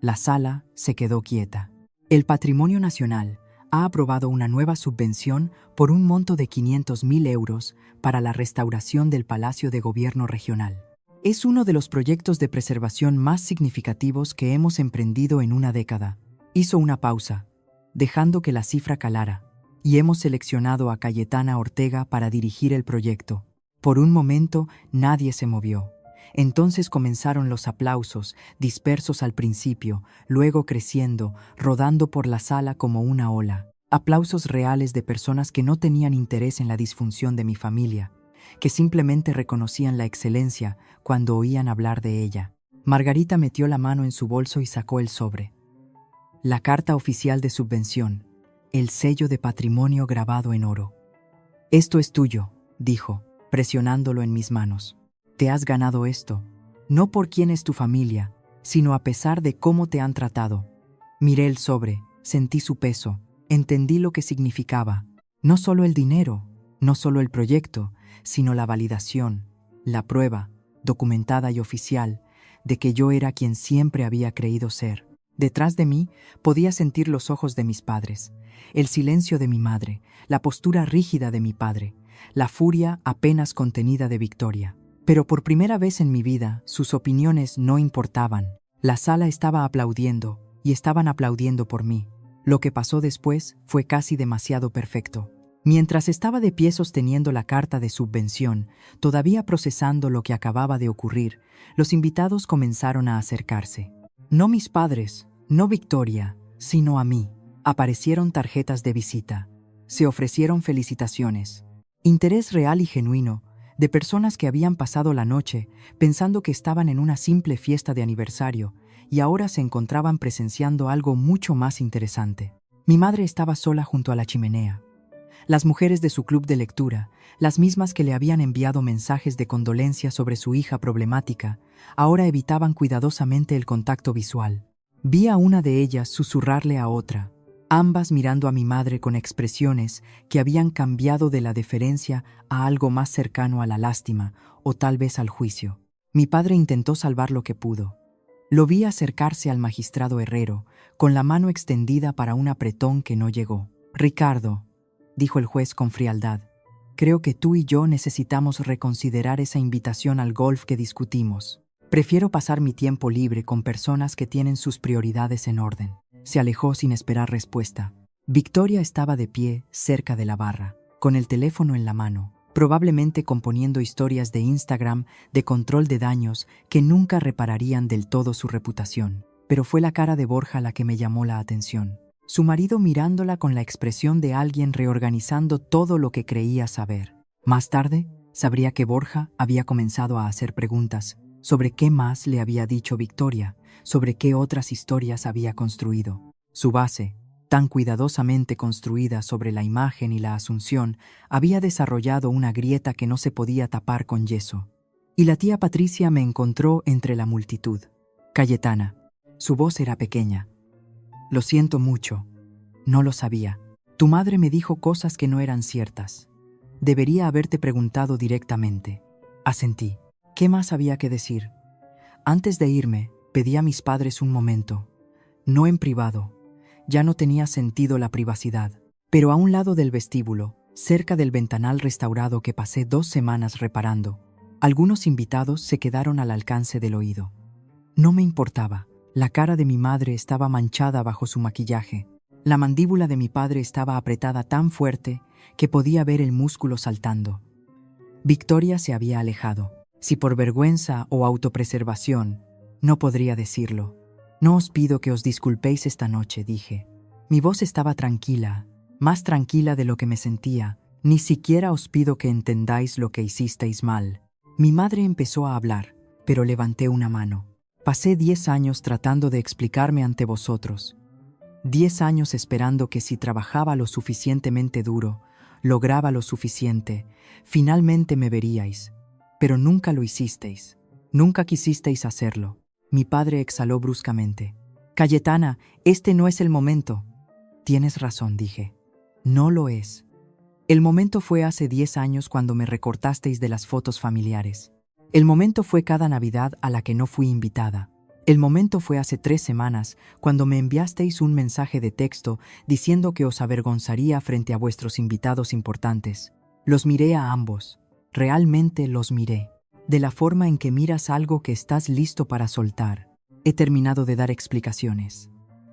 La sala se quedó quieta. El Patrimonio Nacional ha aprobado una nueva subvención por un monto de 500.000 euros para la restauración del Palacio de Gobierno Regional. Es uno de los proyectos de preservación más significativos que hemos emprendido en una década. Hizo una pausa, dejando que la cifra calara, y hemos seleccionado a Cayetana Ortega para dirigir el proyecto. Por un momento nadie se movió. Entonces comenzaron los aplausos, dispersos al principio, luego creciendo, rodando por la sala como una ola. Aplausos reales de personas que no tenían interés en la disfunción de mi familia, que simplemente reconocían la excelencia cuando oían hablar de ella. Margarita metió la mano en su bolso y sacó el sobre. La carta oficial de subvención, el sello de patrimonio grabado en oro. «Esto es tuyo», dijo, presionándolo en mis manos. «Te has ganado esto, no por quién es tu familia, sino a pesar de cómo te han tratado». Miré el sobre, sentí su peso, entendí lo que significaba. No solo el dinero, no solo el proyecto, sino la validación, la prueba, documentada y oficial, de que yo era quien siempre había creído ser. Detrás de mí podía sentir los ojos de mis padres, el silencio de mi madre, la postura rígida de mi padre, la furia apenas contenida de Victoria. Pero por primera vez en mi vida, sus opiniones no importaban. La sala estaba aplaudiendo, y estaban aplaudiendo por mí. Lo que pasó después fue casi demasiado perfecto. Mientras estaba de pie sosteniendo la carta de subvención, todavía procesando lo que acababa de ocurrir, los invitados comenzaron a acercarse. No mis padres, no Victoria, sino a mí. Aparecieron tarjetas de visita. Se ofrecieron felicitaciones. Interés real y genuino, de personas que habían pasado la noche pensando que estaban en una simple fiesta de aniversario y ahora se encontraban presenciando algo mucho más interesante. Mi madre estaba sola junto a la chimenea. Las mujeres de su club de lectura, las mismas que le habían enviado mensajes de condolencia sobre su hija problemática, ahora evitaban cuidadosamente el contacto visual. Vi a una de ellas susurrarle a otra, ambas mirando a mi madre con expresiones que habían cambiado de la deferencia a algo más cercano a la lástima o tal vez al juicio. Mi padre intentó salvar lo que pudo. Lo vi acercarse al magistrado Herrero, con la mano extendida para un apretón que no llegó. «Ricardo», dijo el juez con frialdad, «creo que tú y yo necesitamos reconsiderar esa invitación al golf que discutimos. Prefiero pasar mi tiempo libre con personas que tienen sus prioridades en orden». Se alejó sin esperar respuesta. Victoria estaba de pie cerca de la barra, con el teléfono en la mano, probablemente componiendo historias de Instagram de control de daños que nunca repararían del todo su reputación. Pero fue la cara de Borja la que me llamó la atención. Su marido mirándola con la expresión de alguien reorganizando todo lo que creía saber. Más tarde, sabría que Borja había comenzado a hacer preguntas sobre qué más le había dicho Victoria, sobre qué otras historias había construido. Su base, tan cuidadosamente construida sobre la imagen y la asunción, había desarrollado una grieta que no se podía tapar con yeso. Y la tía Patricia me encontró entre la multitud. «Cayetana». Su voz era pequeña. «Lo siento mucho. No lo sabía. Tu madre me dijo cosas que no eran ciertas. Debería haberte preguntado directamente». Asentí. ¿Qué más había que decir? Antes de irme, pedí a mis padres un momento. No en privado. Ya no tenía sentido la privacidad. Pero a un lado del vestíbulo, cerca del ventanal restaurado que pasé 2 semanas reparando, algunos invitados se quedaron al alcance del oído. No me importaba. La cara de mi madre estaba manchada bajo su maquillaje. La mandíbula de mi padre estaba apretada tan fuerte que podía ver el músculo saltando. Victoria se había alejado. Si por vergüenza o autopreservación, no podría decirlo. «No os pido que os disculpéis esta noche», dije. Mi voz estaba tranquila, más tranquila de lo que me sentía. «Ni siquiera os pido que entendáis lo que hicisteis mal». Mi madre empezó a hablar, pero levanté una mano. «Pasé 10 años tratando de explicarme ante vosotros. 10 años esperando que si trabajaba lo suficientemente duro, lograba lo suficiente, finalmente me veríais. Pero nunca lo hicisteis. Nunca quisisteis hacerlo». Mi padre exhaló bruscamente. «Cayetana, este no es el momento». «Tienes razón», dije. «No lo es. El momento fue hace 10 años cuando me recortasteis de las fotos familiares. El momento fue cada Navidad a la que no fui invitada. El momento fue hace 3 semanas, cuando me enviasteis un mensaje de texto diciendo que os avergonzaría frente a vuestros invitados importantes. Los miré a ambos. Realmente los miré. De la forma en que miras algo que estás listo para soltar. He terminado de dar explicaciones.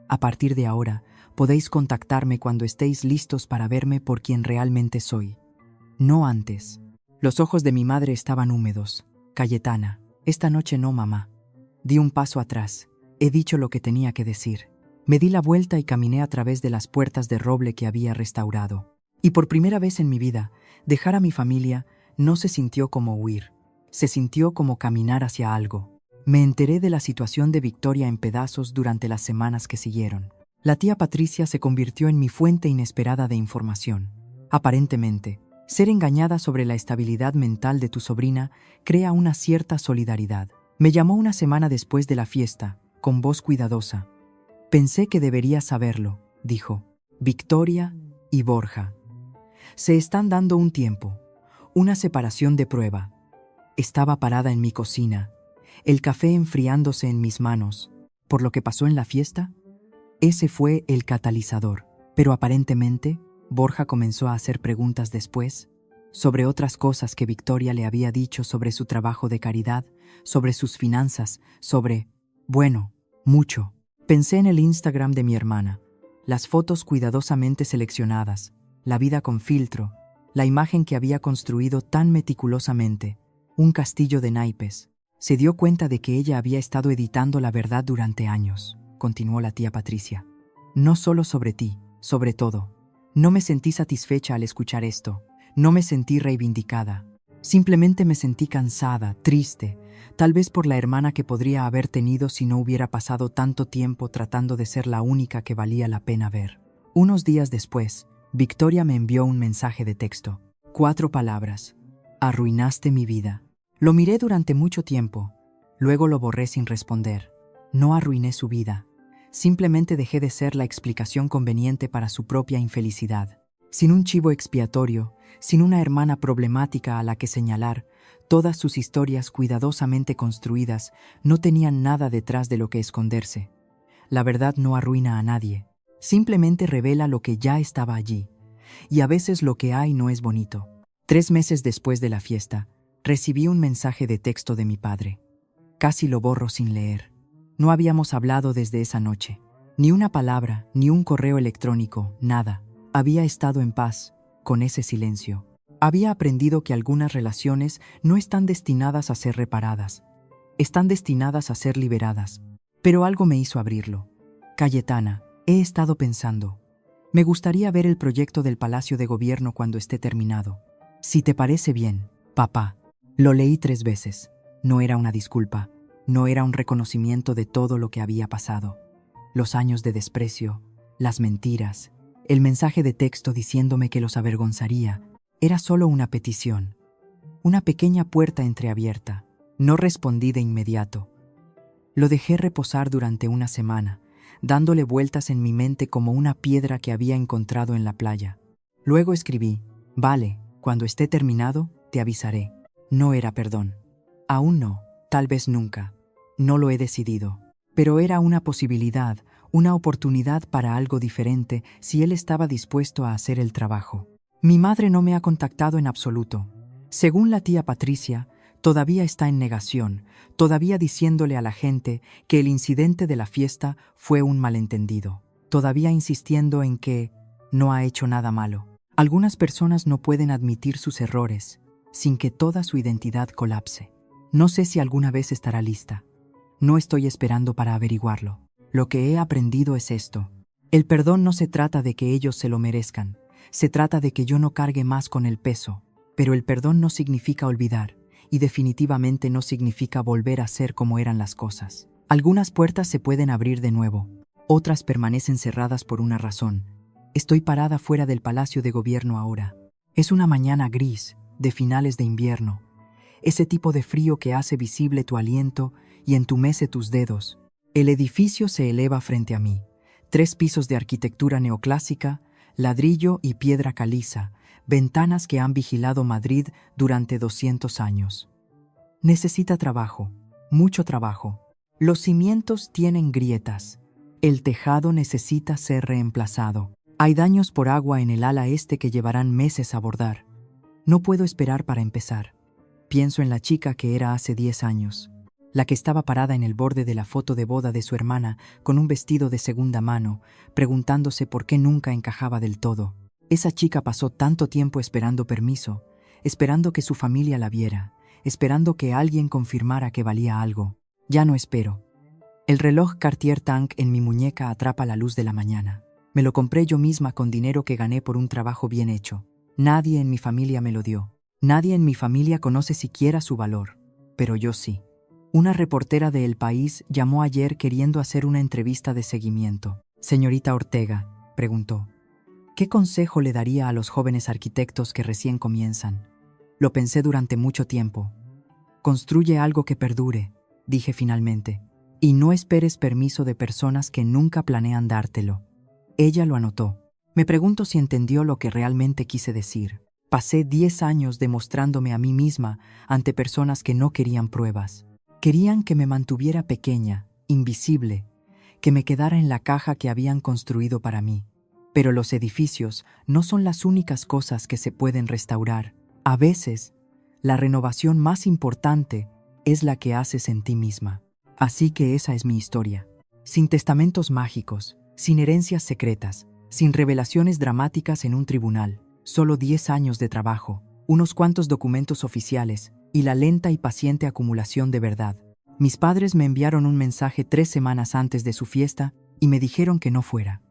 A partir de ahora, podéis contactarme cuando estéis listos para verme por quien realmente soy. No antes. Los ojos de mi madre estaban húmedos. Cayetana, esta noche no, mamá. Di un paso atrás. He dicho lo que tenía que decir. Me di la vuelta y caminé a través de las puertas de roble que había restaurado. Y por primera vez en mi vida, dejar a mi familia no se sintió como huir. Se sintió como caminar hacia algo. Me enteré de la situación de Victoria en pedazos durante las semanas que siguieron. La tía Patricia se convirtió en mi fuente inesperada de información. Aparentemente, ser engañada sobre la estabilidad mental de tu sobrina crea una cierta solidaridad. Me llamó una semana después de la fiesta, con voz cuidadosa. Pensé que deberías saberlo, dijo. Victoria y Borja. Se están dando un tiempo, una separación de prueba. Estaba parada en mi cocina, el café enfriándose en mis manos. ¿Por lo que pasó en la fiesta? Ese fue el catalizador. Pero aparentemente, Borja comenzó a hacer preguntas después, sobre otras cosas que Victoria le había dicho sobre su trabajo de caridad, sobre sus finanzas, bueno, mucho. Pensé en el Instagram de mi hermana, las fotos cuidadosamente seleccionadas, la vida con filtro, la imagen que había construido tan meticulosamente, un castillo de naipes. Se dio cuenta de que ella había estado editando la verdad durante años, continuó la tía Patricia. No solo sobre ti, sobre todo. No me sentí satisfecha al escuchar esto. No me sentí reivindicada. Simplemente me sentí cansada, triste, tal vez por la hermana que podría haber tenido si no hubiera pasado tanto tiempo tratando de ser la única que valía la pena ver. Unos días después, Victoria me envió un mensaje de texto. 4 palabras. Arruinaste mi vida. Lo miré durante mucho tiempo. Luego lo borré sin responder. No arruiné su vida. Simplemente dejé de ser la explicación conveniente para su propia infelicidad. Sin un chivo expiatorio, sin una hermana problemática a la que señalar, todas sus historias cuidadosamente construidas no tenían nada detrás de lo que esconderse. La verdad no arruina a nadie, simplemente revela lo que ya estaba allí, y a veces lo que hay no es bonito. 3 meses después de la fiesta, recibí un mensaje de texto de mi padre. Casi lo borro sin leer. No habíamos hablado desde esa noche. Ni una palabra, ni un correo electrónico, nada. Había estado en paz, con ese silencio. Había aprendido que algunas relaciones no están destinadas a ser reparadas. Están destinadas a ser liberadas. Pero algo me hizo abrirlo. Cayetana, he estado pensando. Me gustaría ver el proyecto del Palacio de Gobierno cuando esté terminado. Si te parece bien, papá. Lo leí 3 veces. No era una disculpa. No era un reconocimiento de todo lo que había pasado. Los años de desprecio, las mentiras, el mensaje de texto diciéndome que los avergonzaría, era solo una petición. Una pequeña puerta entreabierta. No respondí de inmediato. Lo dejé reposar durante una semana, dándole vueltas en mi mente como una piedra que había encontrado en la playa. Luego escribí, vale, cuando esté terminado, te avisaré. No era perdón. Aún no, tal vez nunca. No lo he decidido. Pero era una posibilidad, una oportunidad para algo diferente si él estaba dispuesto a hacer el trabajo. Mi madre no me ha contactado en absoluto. Según la tía Patricia, todavía está en negación, todavía diciéndole a la gente que el incidente de la fiesta fue un malentendido, todavía insistiendo en que no ha hecho nada malo. Algunas personas no pueden admitir sus errores sin que toda su identidad colapse. No sé si alguna vez estará lista. No estoy esperando para averiguarlo. Lo que he aprendido es esto. El perdón no se trata de que ellos se lo merezcan. Se trata de que yo no cargue más con el peso. Pero el perdón no significa olvidar. Y definitivamente no significa volver a ser como eran las cosas. Algunas puertas se pueden abrir de nuevo. Otras permanecen cerradas por una razón. Estoy parada fuera del Palacio de Gobierno ahora. Es una mañana gris, de finales de invierno. Ese tipo de frío que hace visible tu aliento y entumece tus dedos. El edificio se eleva frente a mí. 3 pisos de arquitectura neoclásica, ladrillo y piedra caliza, ventanas que han vigilado Madrid durante 200 años. Necesita trabajo, mucho trabajo. Los cimientos tienen grietas. El tejado necesita ser reemplazado. Hay daños por agua en el ala este que llevarán meses a bordar. No puedo esperar para empezar. Pienso en la chica que era hace 10 años, la que estaba parada en el borde de la foto de boda de su hermana con un vestido de segunda mano, preguntándose por qué nunca encajaba del todo. Esa chica pasó tanto tiempo esperando permiso, esperando que su familia la viera, esperando que alguien confirmara que valía algo. Ya no espero. El reloj Cartier Tank en mi muñeca atrapa la luz de la mañana. Me lo compré yo misma con dinero que gané por un trabajo bien hecho. Nadie en mi familia me lo dio. Nadie en mi familia conoce siquiera su valor. Pero yo sí. Una reportera de El País llamó ayer queriendo hacer una entrevista de seguimiento. Señorita Ortega, preguntó, ¿qué consejo le daría a los jóvenes arquitectos que recién comienzan? Lo pensé durante mucho tiempo. Construye algo que perdure, dije finalmente, y no esperes permiso de personas que nunca planean dártelo. Ella lo anotó. Me pregunto si entendió lo que realmente quise decir. Pasé 10 años demostrándome a mí misma ante personas que no querían pruebas. Querían que me mantuviera pequeña, invisible, que me quedara en la caja que habían construido para mí. Pero los edificios no son las únicas cosas que se pueden restaurar. A veces, la renovación más importante es la que haces en ti misma. Así que esa es mi historia. Sin testamentos mágicos, sin herencias secretas, sin revelaciones dramáticas en un tribunal, solo 10 años de trabajo, unos cuantos documentos oficiales y la lenta y paciente acumulación de verdad. Mis padres me enviaron un mensaje 3 semanas antes de su fiesta y me dijeron que no fuera.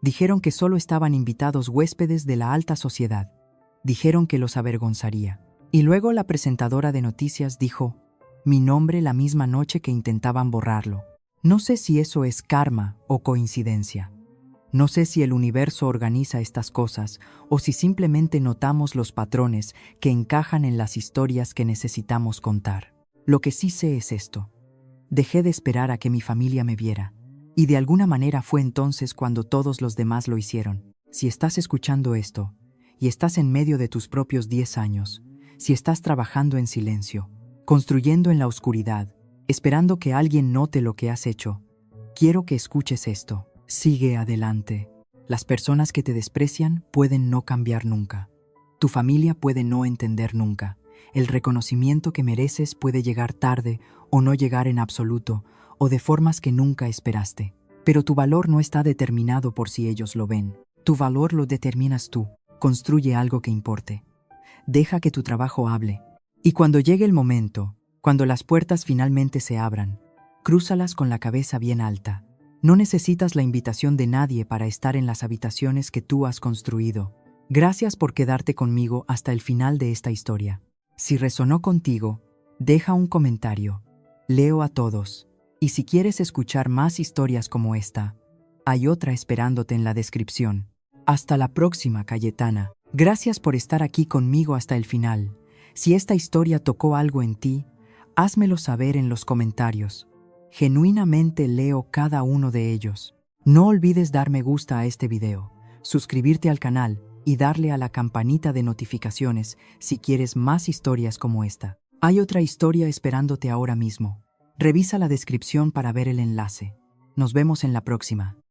Dijeron que solo estaban invitados huéspedes de la alta sociedad. Dijeron que los avergonzaría. Y luego la presentadora de noticias dijo mi nombre la misma noche que intentaban borrarlo. No sé si eso es karma o coincidencia. No sé si el universo organiza estas cosas o si simplemente notamos los patrones que encajan en las historias que necesitamos contar. Lo que sí sé es esto. Dejé de esperar a que mi familia me viera, y de alguna manera fue entonces cuando todos los demás lo hicieron. Si estás escuchando esto, y estás en medio de tus propios 10 años, si estás trabajando en silencio, construyendo en la oscuridad, esperando que alguien note lo que has hecho, quiero que escuches esto. Sigue adelante. Las personas que te desprecian pueden no cambiar nunca. Tu familia puede no entender nunca. El reconocimiento que mereces puede llegar tarde o no llegar en absoluto, o de formas que nunca esperaste. Pero tu valor no está determinado por si ellos lo ven. Tu valor lo determinas tú. Construye algo que importe. Deja que tu trabajo hable. Y cuando llegue el momento, cuando las puertas finalmente se abran, crúzalas con la cabeza bien alta. No necesitas la invitación de nadie para estar en las habitaciones que tú has construido. Gracias por quedarte conmigo hasta el final de esta historia. Si resonó contigo, deja un comentario. Leo a todos. Y si quieres escuchar más historias como esta, hay otra esperándote en la descripción. Hasta la próxima, Cayetana. Gracias por estar aquí conmigo hasta el final. Si esta historia tocó algo en ti, házmelo saber en los comentarios. Genuinamente leo cada uno de ellos. No olvides dar me gusta a este video, suscribirte al canal y darle a la campanita de notificaciones si quieres más historias como esta. Hay otra historia esperándote ahora mismo. Revisa la descripción para ver el enlace. Nos vemos en la próxima.